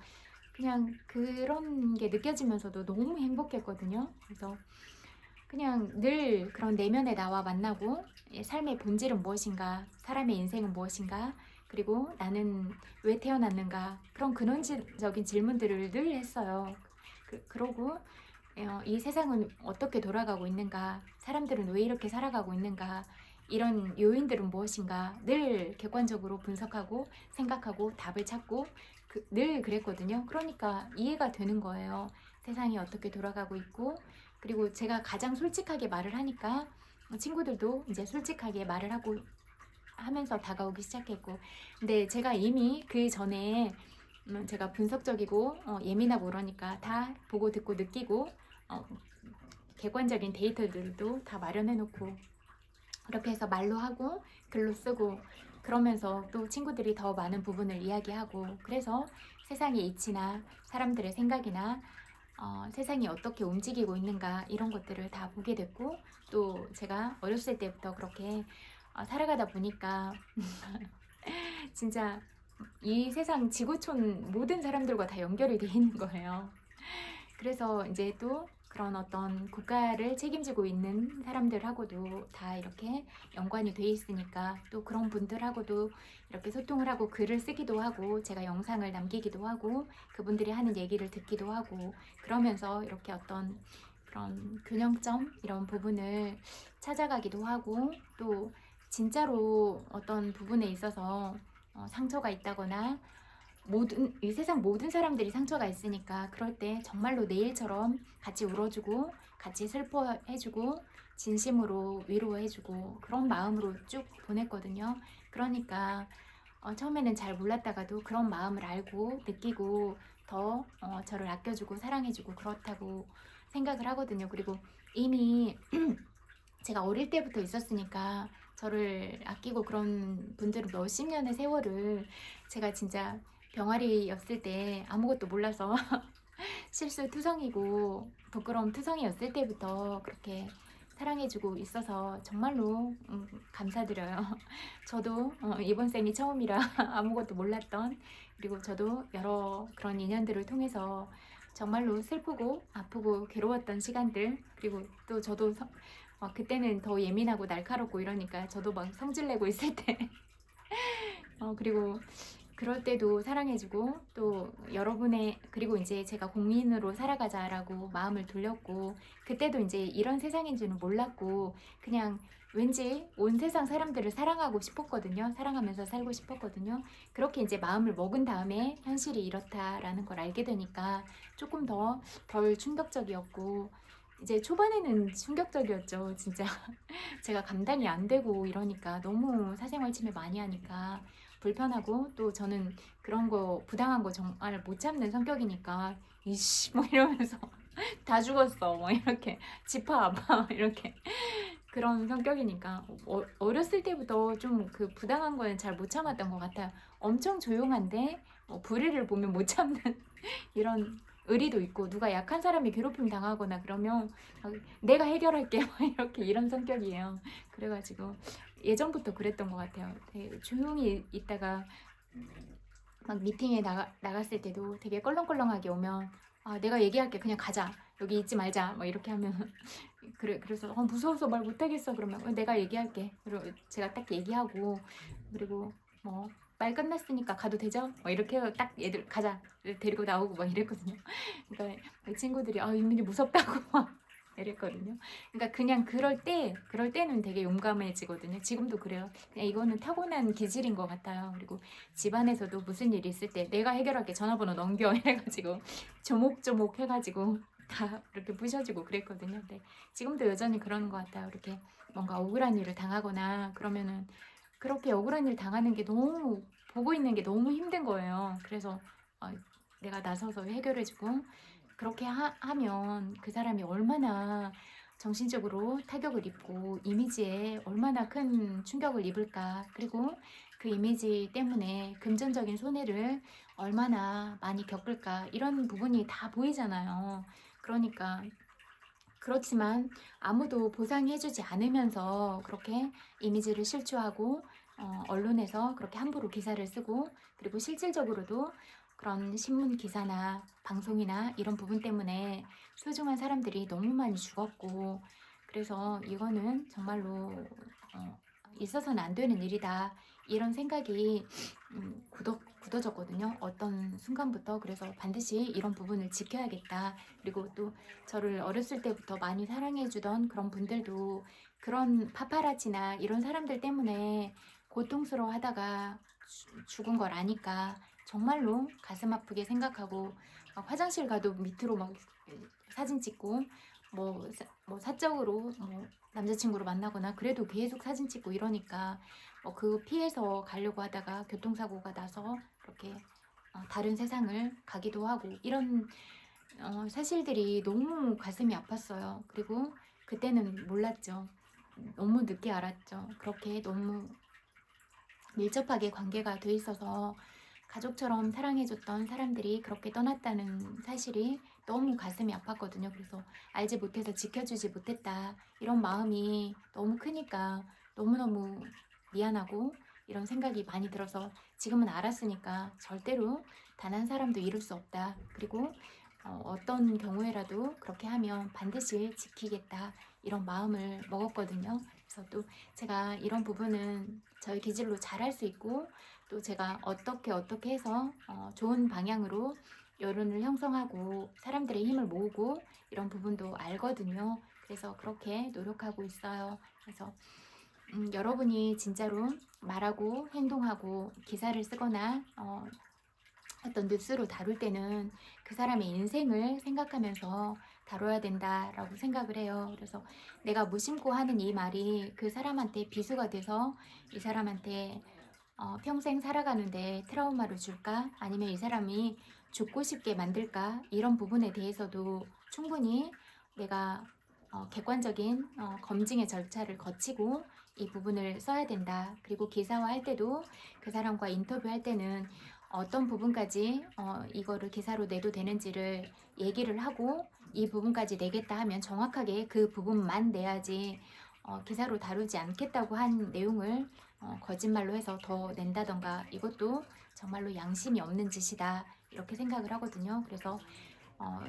Speaker 1: 그냥 그런 게 느껴지면서도 너무 행복했거든요. 그래서 그냥 늘 그런 내면의 나와 만나고 삶의 본질은 무엇인가, 사람의 인생은 무엇인가, 그리고 나는 왜 태어났는가, 그런 근원적인 질문들을 늘 했어요. 그러고 이 세상은 어떻게 돌아가고 있는가, 사람들은 왜 이렇게 살아가고 있는가, 이런 요인들은 무엇인가 늘 객관적으로 분석하고 생각하고 답을 찾고 늘 그랬거든요. 그러니까 이해가 되는 거예요. 세상이 어떻게 돌아가고 있고, 그리고 제가 가장 솔직하게 말을 하니까 친구들도 이제 솔직하게 말을 하고 하면서 다가오기 시작했고, 근데 제가 이미 그 전에 제가 분석적이고 예민하고 그러니까 다 보고 듣고 느끼고 객관적인 데이터들도 다 마련해 놓고, 그렇게 해서 말로 하고 글로 쓰고, 그러면서 또 친구들이 더 많은 부분을 이야기하고, 그래서 세상의 이치나 사람들의 생각이나 세상이 어떻게 움직이고 있는가, 이런 것들을 다 보게 됐고, 또 제가 어렸을 때부터 그렇게 살아가다 보니까 진짜 이 세상 지구촌 모든 사람들과 다 연결이 돼 있는 거예요. 그래서 이제 또 그런 어떤 국가를 책임지고 있는 사람들하고도 다 이렇게 연관이 돼 있으니까, 또 그런 분들하고도 이렇게 소통을 하고 글을 쓰기도 하고 제가 영상을 남기기도 하고 그분들이 하는 얘기를 듣기도 하고, 그러면서 이렇게 어떤 그런 균형점, 이런 부분을 찾아가기도 하고, 또 진짜로 어떤 부분에 있어서 상처가 있다거나, 이 세상 모든 사람들이 상처가 있으니까 그럴 때 정말로 내 일처럼 같이 울어주고 같이 슬퍼해주고 진심으로 위로해주고 그런 마음으로 쭉 보냈거든요. 그러니까 처음에는 잘 몰랐다가도 그런 마음을 알고 느끼고 더 저를 아껴주고 사랑해주고 그렇다고 생각을 하거든요. 그리고 이미 제가 어릴 때부터 있었으니까 저를 아끼고 그런 분들은 몇십 년의 세월을, 제가 진짜 병아리였을 때 아무것도 몰라서 실수투성이고 부끄러움 투성이었을 때부터 그렇게 사랑해주고 있어서 정말로 감사드려요. 저도 이번 생이 처음이라 아무것도 몰랐던, 그리고 저도 여러 그런 인연들을 통해서 정말로 슬프고 아프고 괴로웠던 시간들, 그리고 또 저도 그때는 더 예민하고 날카롭고 이러니까 저도 막 성질내고 있을 때 그리고 그럴 때도 사랑해주고, 또 여러분의, 그리고 이제 제가 공인으로 살아가자라고 마음을 돌렸고, 그때도 이제 이런 세상인 줄은 몰랐고 그냥 왠지 온 세상 사람들을 사랑하고 싶었거든요. 사랑하면서 살고 싶었거든요. 그렇게 이제 마음을 먹은 다음에 현실이 이렇다라는 걸 알게 되니까 조금 더 덜 충격적이었고, 이제 초반에는 충격적이었죠. 진짜 제가 감당이 안 되고 이러니까, 너무 사생활 침해 많이 하니까 불편하고, 또 저는 그런 거 부당한 거 정말 못 참는 성격이니까 이씨 뭐 이러면서 다 죽었어 뭐 이렇게 지파 아파 이렇게 그런 성격이니까 어렸을 때부터 좀 그 부당한 거는 잘 못 참았던 것 같아요. 엄청 조용한데 불의를 보면 못 참는 이런 의리도 있고, 누가 약한 사람이 괴롭힘 당하거나 그러면 내가 해결할게 이렇게, 이런 성격이에요. 그래가지고 예전부터 그랬던 것 같아요. 되게 조용히 있다가 막 미팅에 나갔을 때도 되게 껄렁껄렁하게 오면 내가 얘기할게, 그냥 가자, 여기 있지 말자 뭐 이렇게 하면 그래서 무서워서 말 못하겠어 그러면 내가 얘기할게, 그리고 제가 딱 얘기하고, 그리고 뭐 말 끝났으니까 가도 되죠? 뭐 이렇게 해서 딱 얘들 가자 데리고 나오고 막 이랬거든요. 그러니까 그 친구들이 윤민이 무섭다고 막 이랬거든요. 그러니까 그냥 그럴 때는 되게 용감해지거든요. 지금도 그래요. 그냥 이거는 타고난 기질인 것 같아요. 그리고 집안에서도 무슨 일이 있을 때 내가 해결할게, 전화번호 넘겨 이래가지고 조목조목 해가지고 다 이렇게 부셔주고 그랬거든요. 근데 지금도 여전히 그러는 것 같아요. 이렇게 뭔가 억울한 일을 당하거나 그러면은, 그렇게 억울한 일 당하는 게 너무, 보고 있는 게 너무 힘든 거예요. 그래서 내가 나서서 해결해주고, 그렇게 하면 그 사람이 얼마나 정신적으로 타격을 입고 이미지에 얼마나 큰 충격을 입을까, 그리고 그 이미지 때문에 금전적인 손해를 얼마나 많이 겪을까, 이런 부분이 다 보이잖아요. 그러니까 그렇지만 아무도 보상해주지 않으면서 그렇게 이미지를 실추하고 언론에서 그렇게 함부로 기사를 쓰고, 그리고 실질적으로도 그런 신문 기사나 방송이나 이런 부분 때문에 소중한 사람들이 너무 많이 죽었고, 그래서 이거는 정말로 있어서는 안 되는 일이다. 이런 생각이 굳어졌거든요. 어떤 순간부터. 그래서 반드시 이런 부분을 지켜야겠다. 그리고 또 저를 어렸을 때부터 많이 사랑해주던 그런 분들도 그런 파파라치나 이런 사람들 때문에 고통스러워 하다가 죽은 걸 아니까 정말로 가슴 아프게 생각하고, 막 화장실 가도 밑으로 막 사진 찍고, 뭐 사적으로 뭐 남자친구를 만나거나 그래도 계속 사진 찍고 이러니까 그 피해서 가려고 하다가 교통사고가 나서 이렇게 다른 세상을 가기도 하고, 이런 사실들이 너무 가슴이 아팠어요. 그리고 그때는 몰랐죠. 너무 늦게 알았죠. 그렇게 너무 밀접하게 관계가 돼 있어서 가족처럼 사랑해줬던 사람들이 그렇게 떠났다는 사실이 너무 가슴이 아팠거든요. 그래서 알지 못해서 지켜주지 못했다, 이런 마음이 너무 크니까 너무너무 미안하고 이런 생각이 많이 들어서, 지금은 알았으니까 절대로 단 한 사람도 잃을 수 없다. 그리고 어떤 경우에라도 그렇게 하면 반드시 지키겠다, 이런 마음을 먹었거든요. 그래서 또 제가 이런 부분은 저희 기질로 잘할 수 있고, 또 제가 어떻게 해서 좋은 방향으로 여론을 형성하고 사람들의 힘을 모으고 이런 부분도 알거든요. 그래서 그렇게 노력하고 있어요. 그래서 여러분이 진짜로 말하고 행동하고 기사를 쓰거나 어떤 뉴스로 다룰 때는 그 사람의 인생을 생각하면서 다뤄야 된다라고 생각을 해요. 그래서 내가 무심코 하는 이 말이 그 사람한테 비수가 돼서 이 사람한테 평생 살아가는데 트라우마를 줄까? 아니면 이 사람이 죽고 싶게 만들까? 이런 부분에 대해서도 충분히 내가 객관적인 검증의 절차를 거치고 이 부분을 써야 된다. 그리고 기사화할 때도 그 사람과 인터뷰할 때는 어떤 부분까지 이거를 기사로 내도 되는지를 얘기를 하고, 이 부분까지 내겠다 하면 정확하게 그 부분만 내야지 기사로 다루지 않겠다고 한 내용을 거짓말로 해서 더 낸다던가, 이것도 정말로 양심이 없는 짓이다, 이렇게 생각을 하거든요. 그래서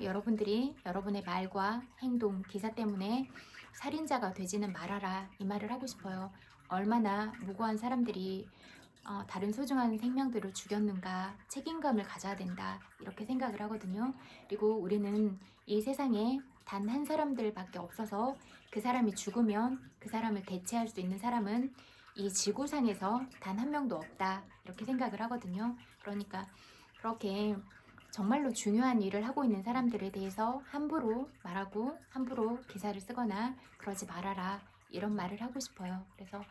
Speaker 1: 여러분들이 여러분의 말과 행동, 기사 때문에 살인자가 되지는 말아라, 이 말을 하고 싶어요. 얼마나 무고한 사람들이 다른 소중한 생명들을 죽였는가, 책임감을 가져야 된다, 이렇게 생각을 하거든요. 그리고 우리는 이 세상에 단 한 사람들밖에 없어서 그 사람이 죽으면 그 사람을 대체할 수 있는 사람은 이 지구상에서 단 한 명도 없다, 이렇게 생각을 하거든요. 그러니까 그렇게 정말로 중요한 일을 하고 있는 사람들에 대해서 함부로 말하고 함부로 기사를 쓰거나 그러지 말아라, 이런 말을 하고 싶어요. 그래서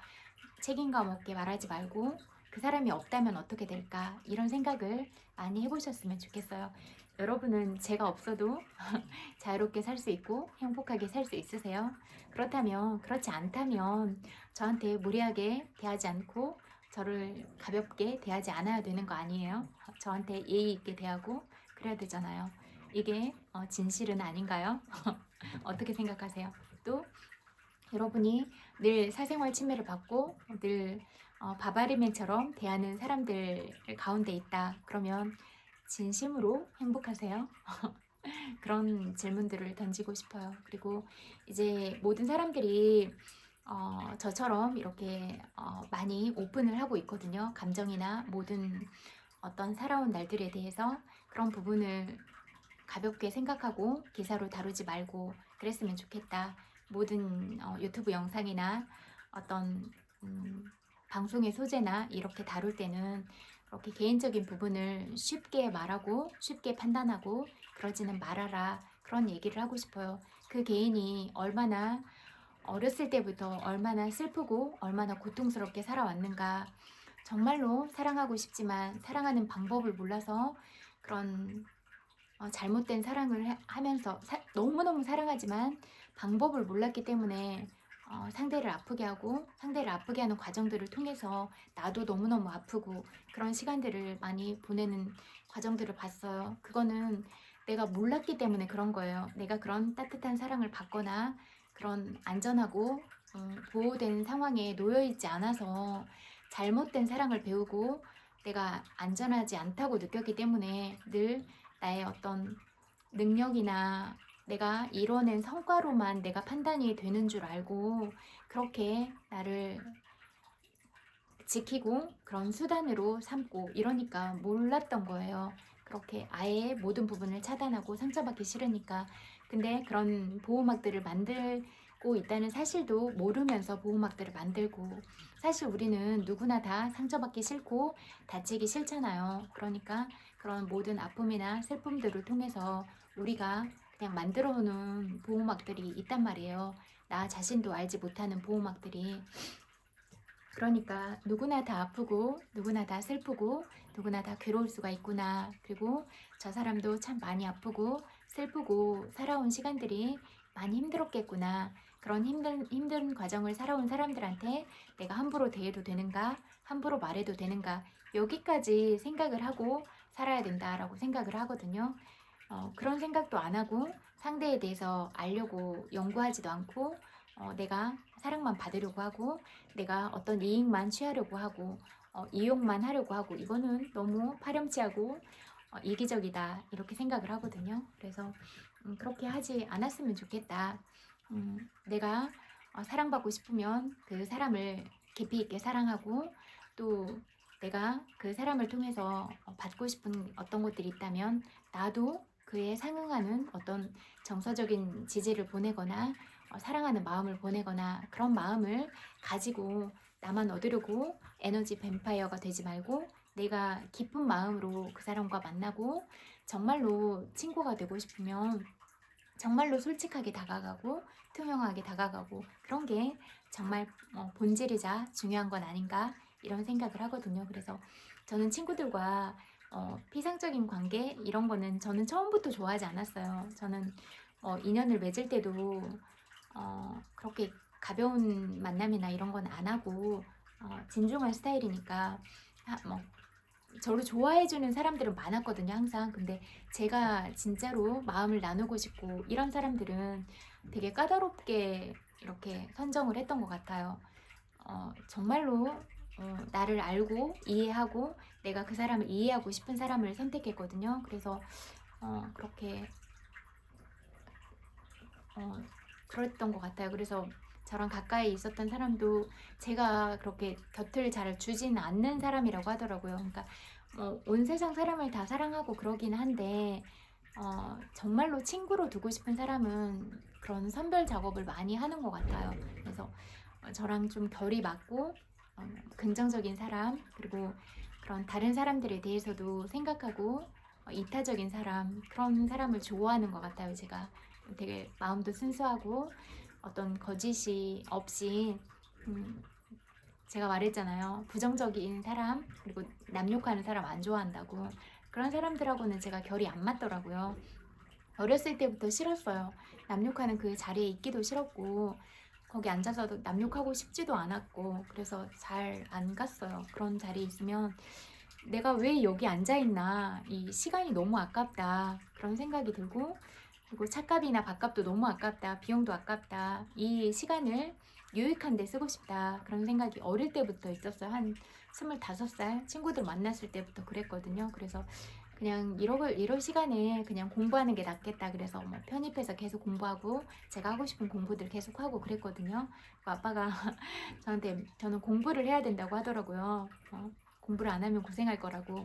Speaker 1: 책임감 없게 말하지 말고 그 사람이 없다면 어떻게 될까, 이런 생각을 많이 해보셨으면 좋겠어요. 여러분은 제가 없어도 자유롭게 살 수 있고 행복하게 살 수 있으세요? 그렇다면, 그렇지 않다면 저한테 무리하게 대하지 않고 저를 가볍게 대하지 않아야 되는 거 아니에요? 저한테 예의 있게 대하고 그래야 되잖아요. 이게 진실은 아닌가요? 어떻게 생각하세요? 또 여러분이 늘 사생활 침해를 받고 늘 바바리맨처럼 대하는 사람들 가운데 있다, 그러면 진심으로 행복하세요? 그런 질문들을 던지고 싶어요. 그리고 이제 모든 사람들이 저처럼 이렇게 많이 오픈을 하고 있거든요. 감정이나 모든 어떤 살아온 날들에 대해서. 그런 부분을 가볍게 생각하고 기사로 다루지 말고 그랬으면 좋겠다. 모든 유튜브 영상이나 어떤 방송의 소재나 이렇게 다룰 때는 그렇게 개인적인 부분을 쉽게 말하고 쉽게 판단하고 그러지는 말아라, 그런 얘기를 하고 싶어요. 그 개인이 얼마나 어렸을 때부터 얼마나 슬프고 얼마나 고통스럽게 살아왔는가, 정말로 사랑하고 싶지만 사랑하는 방법을 몰라서 그런 잘못된 사랑을 하면서 너무너무 사랑하지만 방법을 몰랐기 때문에 상대를 아프게 하고, 상대를 아프게 하는 과정들을 통해서 나도 너무너무 아프고 그런 시간들을 많이 보내는 과정들을 봤어요. 그거는 내가 몰랐기 때문에 그런 거예요. 내가 그런 따뜻한 사랑을 받거나 그런 안전하고 보호된 상황에 놓여있지 않아서 잘못된 사랑을 배우고 내가 안전하지 않다고 느꼈기 때문에 늘 나의 어떤 능력이나 내가 이뤄낸 성과로만 내가 판단이 되는 줄 알고 그렇게 나를 지키고 그런 수단으로 삼고 이러니까 몰랐던 거예요. 그렇게 아예 모든 부분을 차단하고 상처받기 싫으니까. 근데 그런 보호막들을 만들고 있다는 사실도 모르면서 보호막들을 만들고, 사실 우리는 누구나 다 상처받기 싫고 다치기 싫잖아요. 그러니까 그런 모든 아픔이나 슬픔들을 통해서 우리가 그냥 만들어 놓은 보호막들이 있단 말이에요. 나 자신도 알지 못하는 보호막들이. 그러니까 누구나 다 아프고 누구나 다 슬프고 누구나 다 괴로울 수가 있구나. 그리고 저 사람도 참 많이 아프고 슬프고 살아온 시간들이 많이 힘들었겠구나. 그런 힘든 과정을 살아온 사람들한테 내가 함부로 대해도 되는가? 함부로 말해도 되는가? 여기까지 생각을 하고 살아야 된다라고 생각을 하거든요. 그런 생각도 안 하고 상대에 대해서 알려고 연구하지도 않고, 내가 사랑만 받으려고 하고 내가 어떤 이익만 취하려고 하고 이용만 하려고 하고, 이거는 너무 파렴치하고 이기적이다 이렇게 생각을 하거든요. 그래서 그렇게 하지 않았으면 좋겠다. 내가 사랑받고 싶으면 그 사람을 깊이 있게 사랑하고, 또 내가 그 사람을 통해서 받고 싶은 어떤 것들이 있다면 나도 그에 상응하는 어떤 정서적인 지지를 보내거나 사랑하는 마음을 보내거나, 그런 마음을 가지고 나만 얻으려고 에너지 뱀파이어가 되지 말고 내가 깊은 마음으로 그 사람과 만나고, 정말로 친구가 되고 싶으면 정말로 솔직하게 다가가고 투명하게 다가가고, 그런 게 정말 본질이자 중요한 건 아닌가 이런 생각을 하거든요. 그래서 저는 친구들과 피상적인 관계 이런 거는 저는 처음부터 좋아하지 않았어요. 저는 인연을 맺을 때도 그렇게 가벼운 만남이나 이런 건 안 하고 진중한 스타일이니까 저를 좋아해주는 사람들은 많았거든요, 항상. 근데 제가 진짜로 마음을 나누고 싶고 이런 사람들은 되게 까다롭게 이렇게 선정을 했던 것 같아요. 정말로 나를 알고 이해하고 내가 그 사람을 이해하고 싶은 사람을 선택했거든요. 그래서 그렇게 그랬던 것 같아요. 그래서 저랑 가까이 있었던 사람도 제가 그렇게 곁을 잘 주지는 않는 사람이라고 하더라고요. 그러니까 온 세상 사람을 다 사랑하고 그러긴 한데 정말로 친구로 두고 싶은 사람은 그런 선별 작업을 많이 하는 것 같아요. 그래서 저랑 좀 결이 맞고 긍정적인 사람, 그리고 그런 다른 사람들에 대해서도 생각하고 이타적인 사람, 그런 사람을 좋아하는 것 같아요. 제가 되게 마음도 순수하고 어떤 거짓이 없이, 제가 말했잖아요. 부정적인 사람, 그리고 남욕하는 사람 안 좋아한다고. 그런 사람들하고는 제가 결이 안 맞더라고요. 어렸을 때부터 싫었어요. 남욕하는 그 자리에 있기도 싫었고 거기 앉아서도 남욕하고 싶지도 않았고, 그래서 잘 안 갔어요. 그런 자리에 있으면 내가 왜 여기 앉아있나, 이 시간이 너무 아깝다 그런 생각이 들고, 그리고 차값이나 밥값도 너무 아깝다, 비용도 아깝다, 이 시간을 유익한 데 쓰고 싶다 그런 생각이 어릴 때부터 있었어요. 한 25살 친구들 만났을 때부터 그랬거든요. 그래서 그냥 이럴 시간에 그냥 공부하는 게 낫겠다 그래서 편입해서 계속 공부하고 제가 하고 싶은 공부들 계속 하고 그랬거든요. 아빠가 저한테, 저는 공부를 해야 된다고 하더라고요. 공부를 안 하면 고생할 거라고.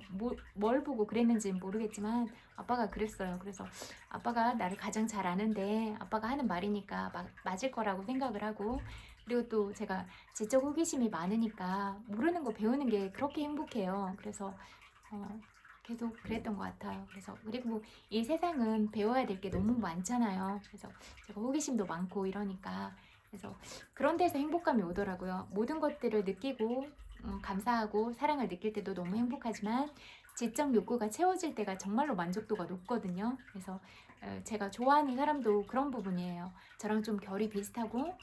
Speaker 1: 뭘 보고 그랬는지는 모르겠지만 아빠가 그랬어요. 그래서 아빠가 나를 가장 잘 아는데 아빠가 하는 말이니까 맞을 거라고 생각을 하고, 그리고 또 제가 지적 호기심이 많으니까 모르는 거 배우는 게 그렇게 행복해요. 그래서 계속 그랬던 것 같아요. 그래서 그리고 이 세상은 배워야 될 게 너무 많잖아요. 그래서 제가 호기심도 많고 이러니까, 그래서 그런 데서 행복감이 오더라고요. 모든 것들을 느끼고 감사하고 사랑을 느낄 때도 너무 행복하지만 지적 욕구가 채워질 때가 정말로 만족도가 높거든요. 그래서 제가 좋아하는 사람도 그런 부분이에요. 저랑 좀 결이 비슷하고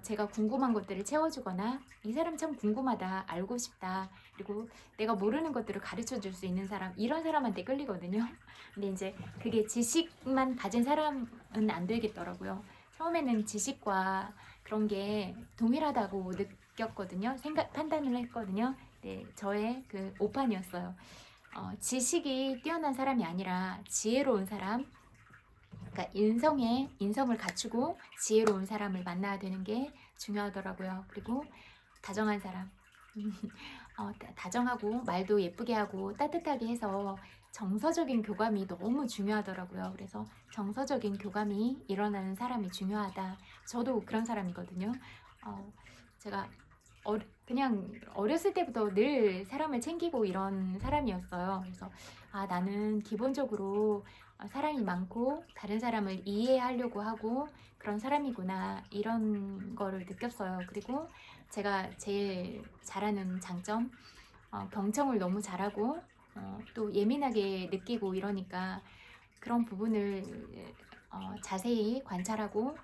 Speaker 1: 제가 궁금한 것들을 채워주거나 이 사람 참 궁금하다, 알고 싶다, 그리고 내가 모르는 것들을 가르쳐 줄 수 있는 사람, 이런 사람한테 끌리거든요. 근데 이제 그게 지식만 가진 사람은 안 되겠더라고요. 처음에는 지식과 그런 게 동일하다고 느꼈거든요. 판단을 했거든요. 네, 저의 그 오판이었어요. 지식이 뛰어난 사람이 아니라 지혜로운 사람, 그러니까 인성을 갖추고 지혜로운 사람을 만나야 되는 게 중요하더라고요. 그리고 다정한 사람, 다정하고 말도 예쁘게 하고 따뜻하게 해서 정서적인 교감이 너무 중요하더라고요. 그래서 정서적인 교감이 일어나는 사람이 중요하다. 저도 그런 사람이거든요. 어, 제가 그냥 어렸을 때부터 늘 사람을 챙기고 이런 사람이었어요. 그래서 나는 기본적으로 사랑이 많고 다른 사람을 이해하려고 하고 그런 사람이구나 이런 거를 느꼈어요. 그리고 제가 제일 잘하는 장점, 경청을 너무 잘하고 또 예민하게 느끼고 이러니까 그런 부분을 자세히 관찰하고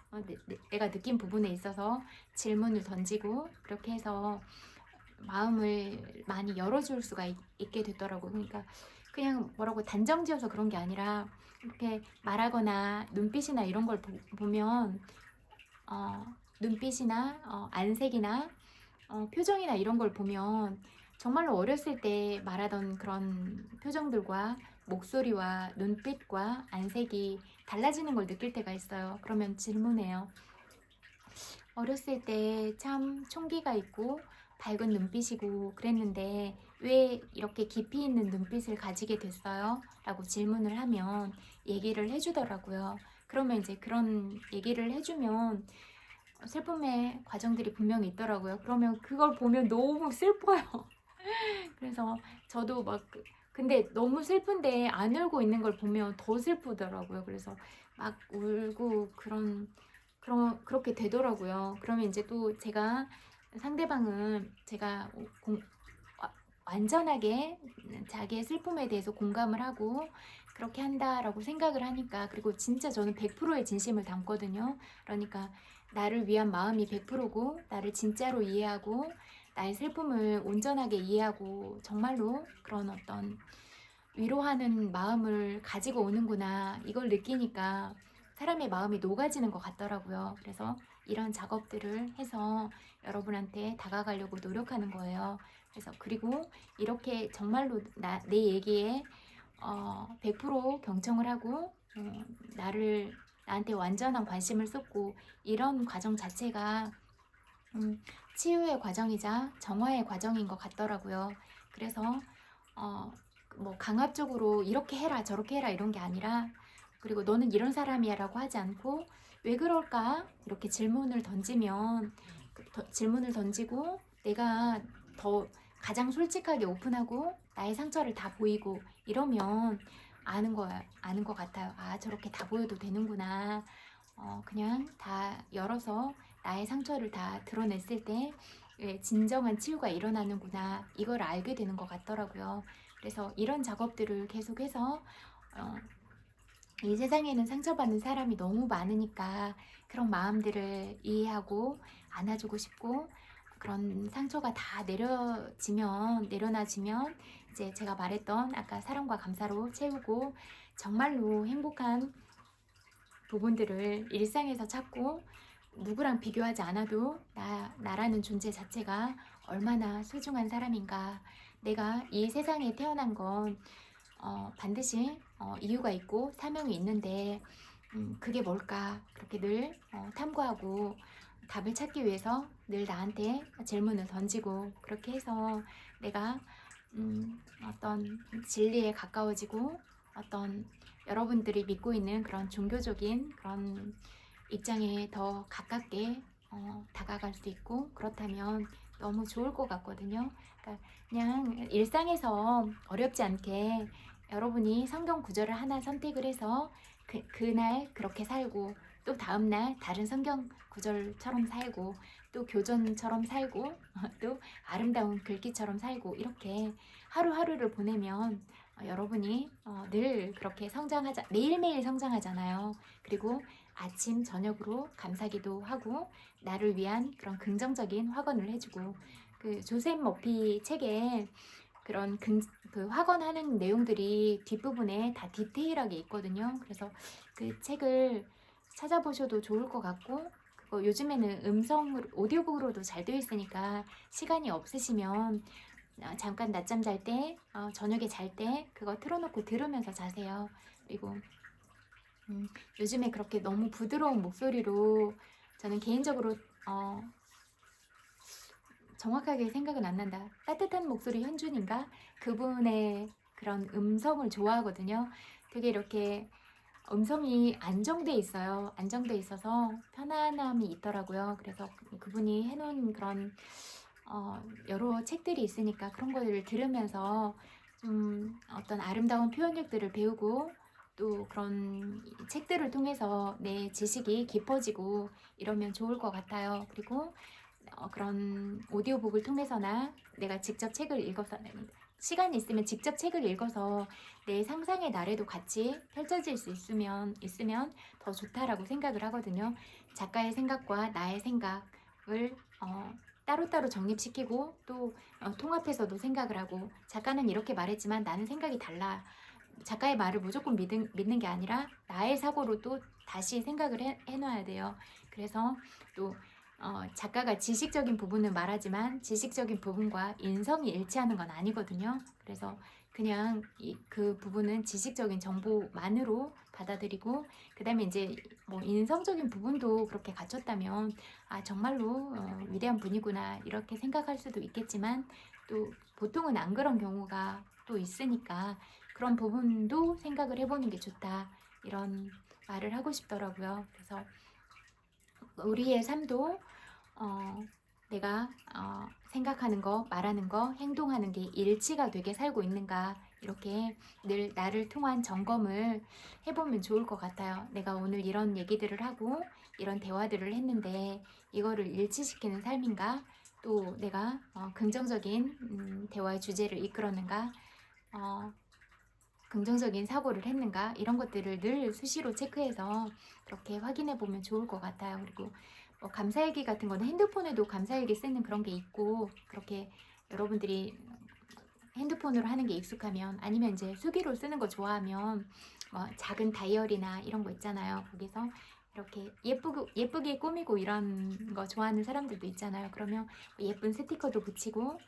Speaker 1: 내가 느낀 부분에 있어서 질문을 던지고 그렇게 해서 마음을 많이 열어줄 수가 있게 됐더라고요. 그러니까 그냥 뭐라고 단정지어서 그런 게 아니라 이렇게 말하거나 눈빛이나 이런 걸 보면 눈빛이나 안색이나 표정이나 이런 걸 보면 정말로 어렸을 때 말하던 그런 표정들과 목소리와 눈빛과 안색이 달라지는 걸 느낄 때가 있어요. 그러면 질문해요. 어렸을 때 참 총기가 있고 밝은 눈빛이고 그랬는데 왜 이렇게 깊이 있는 눈빛을 가지게 됐어요? 라고 질문을 하면 얘기를 해주더라고요. 그러면 이제 그런 얘기를 해주면 슬픔의 과정들이 분명히 있더라고요. 그러면 그걸 보면 너무 슬퍼요. 그래서 저도 근데 너무 슬픈데 안 울고 있는 걸 보면 더 슬프더라고요. 그래서 막 울고 그렇게 되더라고요. 그러면 이제 또 제가 상대방은 제가 완전하게 자기의 슬픔에 대해서 공감을 하고 그렇게 한다라고 생각을 하니까, 그리고 진짜 저는 100%의 진심을 담거든요. 그러니까 나를 위한 마음이 100%고 나를 진짜로 이해하고 나의 슬픔을 온전하게 이해하고 정말로 그런 어떤 위로하는 마음을 가지고 오는구나 이걸 느끼니까 사람의 마음이 녹아지는 것 같더라고요. 그래서 이런 작업들을 해서 여러분한테 다가가려고 노력하는 거예요. 그래서 그리고 이렇게 정말로 내 얘기에 100% 경청을 하고 나한테 완전한 관심을 쏟고 이런 과정 자체가 치유의 과정이자 정화의 과정인 것 같더라고요. 그래서 뭐 강압적으로 이렇게 해라 저렇게 해라 이런 게 아니라, 그리고 너는 이런 사람이야 라고 하지 않고 왜 그럴까 이렇게 질문을 던지면 질문을 던지고 내가 더 가장 솔직하게 오픈하고 나의 상처를 다 보이고 이러면 아는 것 같아요. 저렇게 다 보여도 되는구나. 그냥 다 열어서 나의 상처를 다 드러냈을 때 진정한 치유가 일어나는구나 이걸 알게 되는 것 같더라고요. 그래서 이런 작업들을 계속해서 이 세상에는 상처받는 사람이 너무 많으니까 그런 마음들을 이해하고 안아주고 싶고, 그런 상처가 다 내려놔지면 이제 제가 말했던 아까 사랑과 감사로 채우고 정말로 행복한 부분들을 일상에서 찾고 누구랑 비교하지 않아도 나라는 존재 자체가 얼마나 소중한 사람인가, 내가 이 세상에 태어난 건 반드시 이유가 있고 사명이 있는데 그게 뭘까 그렇게 늘 탐구하고 답을 찾기 위해서 늘 나한테 질문을 던지고, 그렇게 해서 내가 어떤 진리에 가까워지고 어떤 여러분들이 믿고 있는 그런 종교적인 그런 입장에 더 가깝게 다가갈 수 있고 그렇다면 너무 좋을 것 같거든요. 그러니까 그냥 일상에서 어렵지 않게 여러분이 성경 구절을 하나 선택을 해서 그날 그렇게 살고 또 다음날 다른 성경 구절처럼 살고 또 교전처럼 살고 또 아름다운 글귀처럼 살고 이렇게 하루하루를 보내면 여러분이 늘 그렇게 매일매일 성장하잖아요. 그리고 아침 저녁으로 감사기도 하고 나를 위한 그런 긍정적인 확언을 해주고, 그 조셉 머피 책에 그런 그 확언하는 내용들이 뒷부분에 다 디테일하게 있거든요. 그래서 그 책을 찾아보셔도 좋을 것 같고, 그거 요즘에는 오디오북으로도 잘 되어 있으니까 시간이 없으시면 잠깐 낮잠 잘 때, 저녁에 잘 때 그거 틀어놓고 들으면서 자세요. 그리고 요즘에 그렇게 너무 부드러운 목소리로 저는 개인적으로 정확하게 생각은 안 난다. 따뜻한 목소리 현준인가? 그분의 그런 음성을 좋아하거든요. 되게 이렇게 음성이 안정돼 있어요. 안정돼 있어서 편안함이 있더라고요. 그래서 그분이 해놓은 그런 여러 책들이 있으니까 그런 거를 들으면서 좀 어떤 아름다운 표현력들을 배우고 또 그런 책들을 통해서 내 지식이 깊어지고 이러면 좋을 것 같아요. 그리고 그런 오디오북을 통해서나 내가 직접 책을 읽어서 시간이 있으면 직접 책을 읽어서 내 상상의 나래도 같이 펼쳐질 수 있으면 더 좋다라고 생각을 하거든요. 작가의 생각과 나의 생각을 따로따로 정립시키고 또 통합해서도 생각을 하고 작가는 이렇게 말했지만 나는 생각이 달라. 작가의 말을 무조건 믿는 게 아니라 나의 사고로 또 다시 생각을 해놔야 돼요. 그래서 또 작가가 지식적인 부분은 말하지만 지식적인 부분과 인성이 일치하는 건 아니거든요. 그래서 그냥 그 부분은 지식적인 정보만으로 받아들이고 그 다음에 이제 뭐 인성적인 부분도 그렇게 갖췄다면 정말로 위대한 분이구나 이렇게 생각할 수도 있겠지만 또 보통은 안 그런 경우가 또 있으니까 그런 부분도 생각을 해보는 게 좋다 이런 말을 하고 싶더라고요. 그래서 우리의 삶도 내가 생각하는 거, 말하는 거, 행동하는 게 일치가 되게 살고 있는가 이렇게 늘 나를 통한 점검을 해보면 좋을 것 같아요. 내가 오늘 이런 얘기들을 하고 이런 대화들을 했는데 이거를 일치시키는 삶인가? 또 내가 긍정적인 대화의 주제를 이끌었는가? 긍정적인 사고를 했는가? 이런 것들을 늘 수시로 체크해서 그렇게 확인해 보면 좋을 것 같아요. 그리고 감사일기 같은 거는 핸드폰에도 감사일기 쓰는 그런 게 있고 그렇게 여러분들이 핸드폰으로 하는 게 익숙하면 아니면 이제 수기로 쓰는 거 좋아하면 작은 다이어리나 이런 거 있잖아요. 거기서 이렇게 예쁘게 꾸미고 이런 거 좋아하는 사람들도 있잖아요. 그러면 예쁜 스티커도 붙이고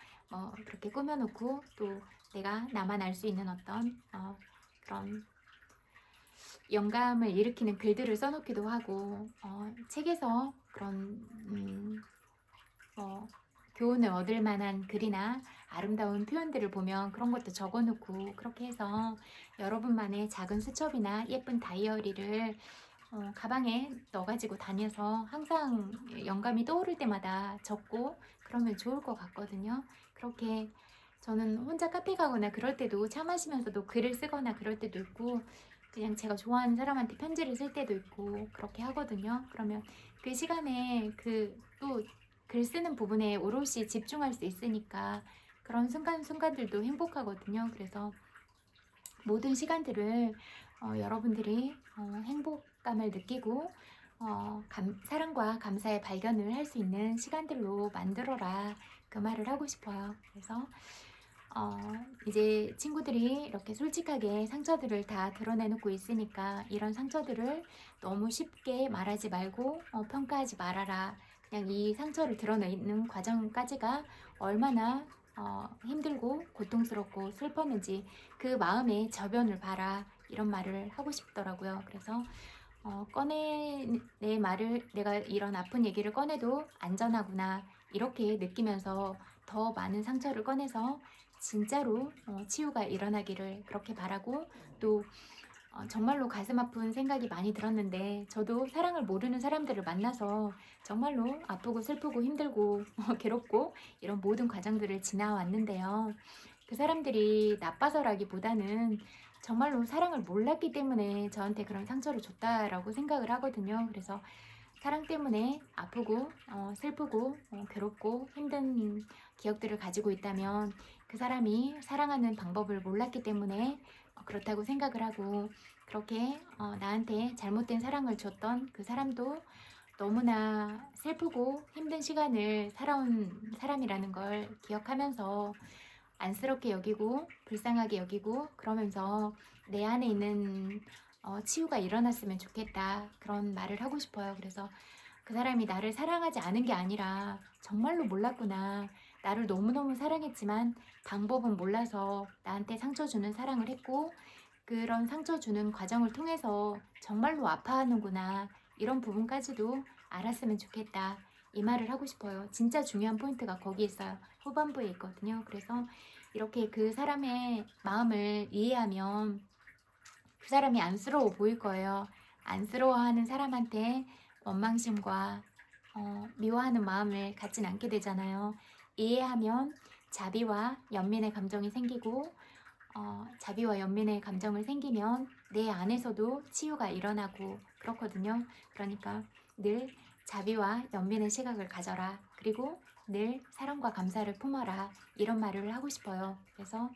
Speaker 1: 그렇게 꾸며놓고 또 내가 나만 알 수 있는 어떤 그런 영감을 일으키는 글들을 써놓기도 하고 책에서 그런 교훈을 얻을 만한 글이나 아름다운 표현들을 보면 그런 것도 적어놓고 그렇게 해서 여러분만의 작은 수첩이나 예쁜 다이어리를 가방에 넣어가지고 다녀서 항상 영감이 떠오를 때마다 적고 그러면 좋을 것 같거든요. 그렇게 저는 혼자 카페 가거나 그럴 때도 차 마시면서도 글을 쓰거나 그럴 때도 있고 그냥 제가 좋아하는 사람한테 편지를 쓸 때도 있고 그렇게 하거든요. 그러면 그 시간에 또 글 쓰는 부분에 오롯이 집중할 수 있으니까 그런 순간순간들도 행복하거든요. 그래서 모든 시간들을 여러분들이 행복감을 느끼고 사랑과 감사의 발견을 할 수 있는 시간들로 만들어라 그 말을 하고 싶어요. 그래서 이제 친구들이 이렇게 솔직하게 상처들을 다 드러내놓고 있으니까 이런 상처들을 너무 쉽게 말하지 말고 평가하지 말아라. 그냥 이 상처를 드러내는 과정까지가 얼마나 힘들고 고통스럽고 슬펐는지 그 마음의 저변을 봐라. 이런 말을 하고 싶더라고요. 그래서 내 말을 내가 이런 아픈 얘기를 꺼내도 안전하구나 이렇게 느끼면서 더 많은 상처를 꺼내서 진짜로 치유가 일어나기를 그렇게 바라고 또 정말로 가슴 아픈 생각이 많이 들었는데 저도 사랑을 모르는 사람들을 만나서 정말로 아프고 슬프고 힘들고 괴롭고 이런 모든 과정들을 지나왔는데요. 그 사람들이 나빠서라기보다는 정말로 사랑을 몰랐기 때문에 저한테 그런 상처를 줬다라고 생각을 하거든요. 그래서 사랑 때문에 아프고 슬프고 괴롭고 힘든 기억들을 가지고 있다면 그 사람이 사랑하는 방법을 몰랐기 때문에 그렇다고 생각을 하고 그렇게 나한테 잘못된 사랑을 줬던 그 사람도 너무나 슬프고 힘든 시간을 살아온 사람이라는 걸 기억하면서 안쓰럽게 여기고 불쌍하게 여기고 그러면서 내 안에 있는 치유가 일어났으면 좋겠다 그런 말을 하고 싶어요. 그래서 그 사람이 나를 사랑하지 않은 게 아니라 정말로 몰랐구나. 나를 너무너무 사랑했지만 방법은 몰라서 나한테 상처 주는 사랑을 했고 그런 상처 주는 과정을 통해서 정말로 아파하는구나. 이런 부분까지도 알았으면 좋겠다. 이 말을 하고 싶어요. 진짜 중요한 포인트가 거기 있어요. 후반부에 있거든요. 그래서 이렇게 그 사람의 마음을 이해하면 그 사람이 안쓰러워 보일 거예요. 안쓰러워하는 사람한테 원망심과 미워하는 마음을 갖진 않게 되잖아요. 이해하면 자비와 연민의 감정이 생기고 자비와 연민의 감정을 생기면 내 안에서도 치유가 일어나고 그렇거든요. 그러니까 늘 자비와 연민의 시각을 가져라. 그리고 늘 사랑과 감사를 품어라. 이런 말을 하고 싶어요. 그래서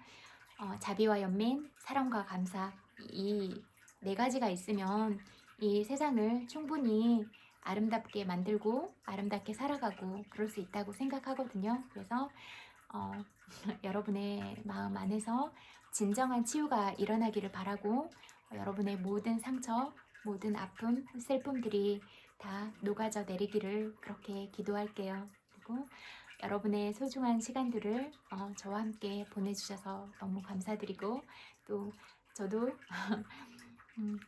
Speaker 1: 자비와 연민, 사랑과 감사 이 네 가지가 있으면 이 세상을 충분히 아름답게 만들고 아름답게 살아가고 그럴 수 있다고 생각하거든요. 그래서 여러분의 마음 안에서 진정한 치유가 일어나기를 바라고 여러분의 모든 상처, 모든 아픔, 슬픔들이 다 녹아져 내리기를 그렇게 기도할게요. 그리고 여러분의 소중한 시간들을 저와 함께 보내주셔서 너무 감사드리고 또 저도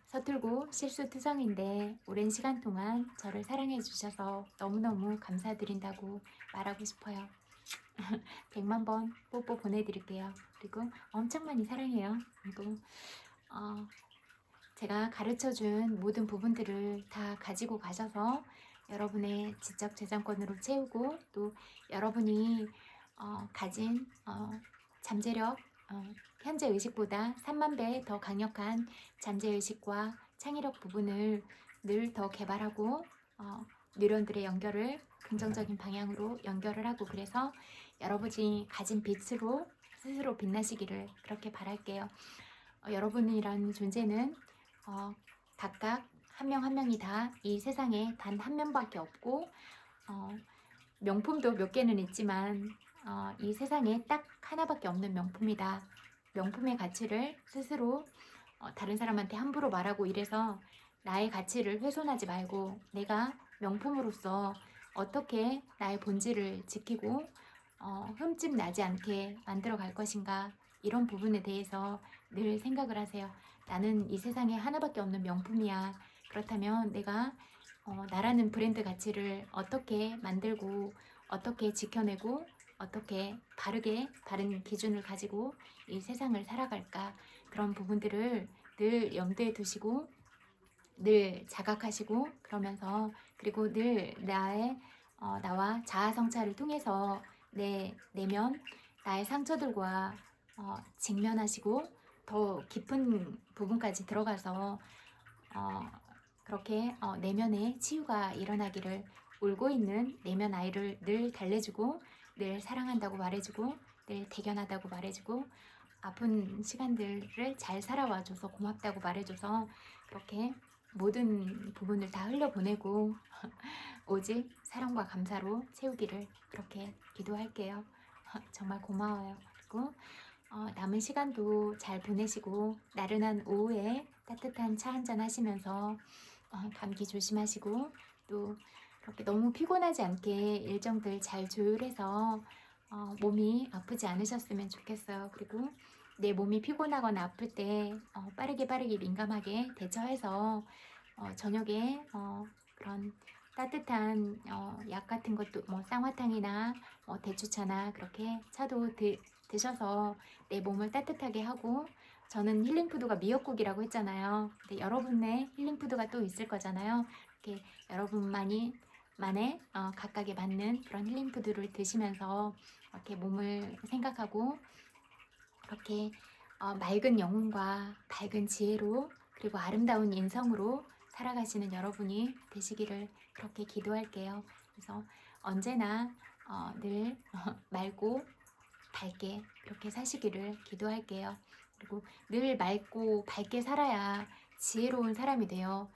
Speaker 1: 서툴고 실수투성인데 오랜 시간 동안 저를 사랑해 주셔서 너무너무 감사드린다고 말하고 싶어요. 100만 번 뽀뽀 보내드릴게요. 그리고 엄청 많이 사랑해요. 그리고 제가 가르쳐준 모든 부분들을 다 가지고 가셔서 여러분의 지적 재산권으로 채우고 또 여러분이 가진 잠재력, 현재 의식보다 3만 배 더 강력한 잠재의식과 창의력 부분을 늘 더 개발하고 뉴런들의 연결을 긍정적인 방향으로 연결을 하고 그래서 여러분이 가진 빛으로 스스로 빛나시기를 그렇게 바랄게요. 여러분이란 존재는 각각 한 명 한 명이 다 이 세상에 단 한 명밖에 없고 명품도 몇 개는 있지만 이 세상에 딱 하나밖에 없는 명품이다. 명품의 가치를 스스로 다른 사람한테 함부로 말하고 이래서 나의 가치를 훼손하지 말고 내가 명품으로서 어떻게 나의 본질을 지키고 흠집 나지 않게 만들어 갈 것인가 이런 부분에 대해서 늘 생각을 하세요. 나는 이 세상에 하나밖에 없는 명품이야. 그렇다면 내가 나라는 브랜드 가치를 어떻게 만들고 어떻게 지켜내고 어떻게 바른 기준을 가지고 이 세상을 살아갈까 그런 부분들을 늘 염두에 두시고 늘 자각하시고 그러면서 그리고 늘 나와 자아 성찰을 통해서 내 내면 나의 상처들과 직면하시고 더 깊은 부분까지 들어가서 그렇게 내면에 치유가 일어나기를 울고 있는 내면 아이를 늘 달래주고 늘 사랑한다고 말해주고 늘 대견하다고 말해주고 아픈 시간들을 잘 살아와줘서 고맙다고 말해줘서 그렇게 모든 부분을 다 흘려보내고 오직 사랑과 감사로 채우기를 그렇게 기도할게요. 정말 고마워요. 그리고 남은 시간도 잘 보내시고 나른한 오후에 따뜻한 차 한잔 하시면서 감기 조심하시고 또 그렇게 너무 피곤하지 않게 일정들 잘 조율해서 몸이 아프지 않으셨으면 좋겠어요. 그리고 내 몸이 피곤하거나 아플 때 빠르게 민감하게 대처해서 저녁에 그런 따뜻한 약 같은 것도 뭐 쌍화탕이나 대추차나 그렇게 차도 드셔서 내 몸을 따뜻하게 하고 저는 힐링푸드가 미역국이라고 했잖아요. 근데 여러분의 힐링푸드가 또 있을 거잖아요. 이렇게 여러분만의 각각에 맞는 그런 힐링푸드를 드시면서 이렇게 몸을 생각하고 그렇게 맑은 영혼과 밝은 지혜로 그리고 아름다운 인성으로 살아가시는 여러분이 되시기를 그렇게 기도할게요. 그래서 언제나 늘 맑고 밝게 그렇게 사시기를 기도할게요. 그리고 늘 맑고 밝게 살아야 지혜로운 사람이 돼요.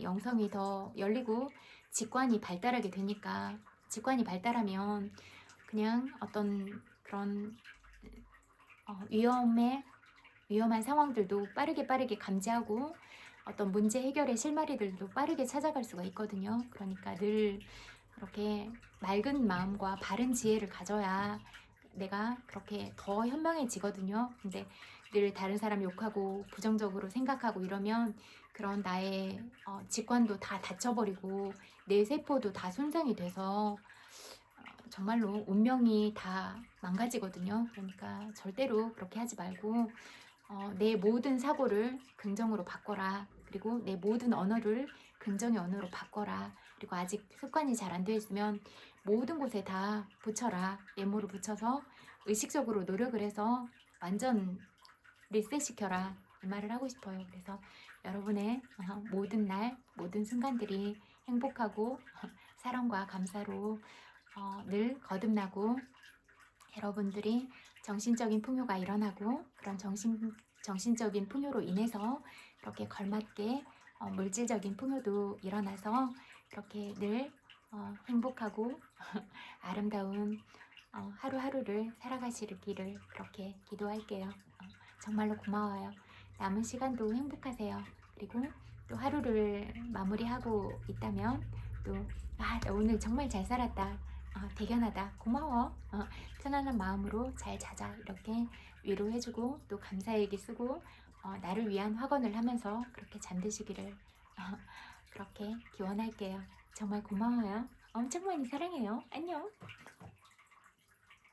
Speaker 1: 영성이 더 열리고 직관이 발달하게 되니까 직관이 발달하면 그냥 어떤 그런 위험한 상황들도 빠르게 감지하고 어떤 문제 해결의 실마리들도 빠르게 찾아갈 수가 있거든요. 그러니까 늘 그렇게 맑은 마음과 바른 지혜를 가져야 내가 그렇게 더 현명해지거든요. 근데 늘 다른 사람 욕하고 부정적으로 생각하고 이러면 그런 나의 직관도 다 닫혀버리고 내 세포도 다 손상이 돼서 정말로 운명이 다 망가지거든요. 그러니까 절대로 그렇게 하지 말고 내 모든 사고를 긍정으로 바꿔라. 그리고 내 모든 언어를 긍정의 언어로 바꿔라. 그리고 아직 습관이 잘 안 되어 있으면 모든 곳에 다 붙여라. 메모를 붙여서 의식적으로 노력을 해서 완전 리셋시켜라. 이 말을 하고 싶어요. 그래서 여러분의 모든 날, 모든 순간들이 행복하고 사랑과 감사로 늘 거듭나고 여러분들이 정신적인 풍요가 일어나고 그런 정신적인 풍요로 인해서 그렇게 걸맞게 물질적인 풍요도 일어나서 그렇게 늘 행복하고 아름다운 하루하루를 살아가시기를 그렇게 기도할게요. 정말로 고마워요. 남은 시간도 행복하세요. 그리고 또 하루를 마무리하고 있다면 또 나 오늘 정말 잘 살았다. 대견하다. 고마워. 편안한 마음으로 잘 자자. 이렇게 위로해주고 또 감사일기 쓰고 나를 위한 확언을 하면서 그렇게 잠드시기를 그렇게 기원할게요. 정말 고마워요. 엄청 많이 사랑해요. 안녕.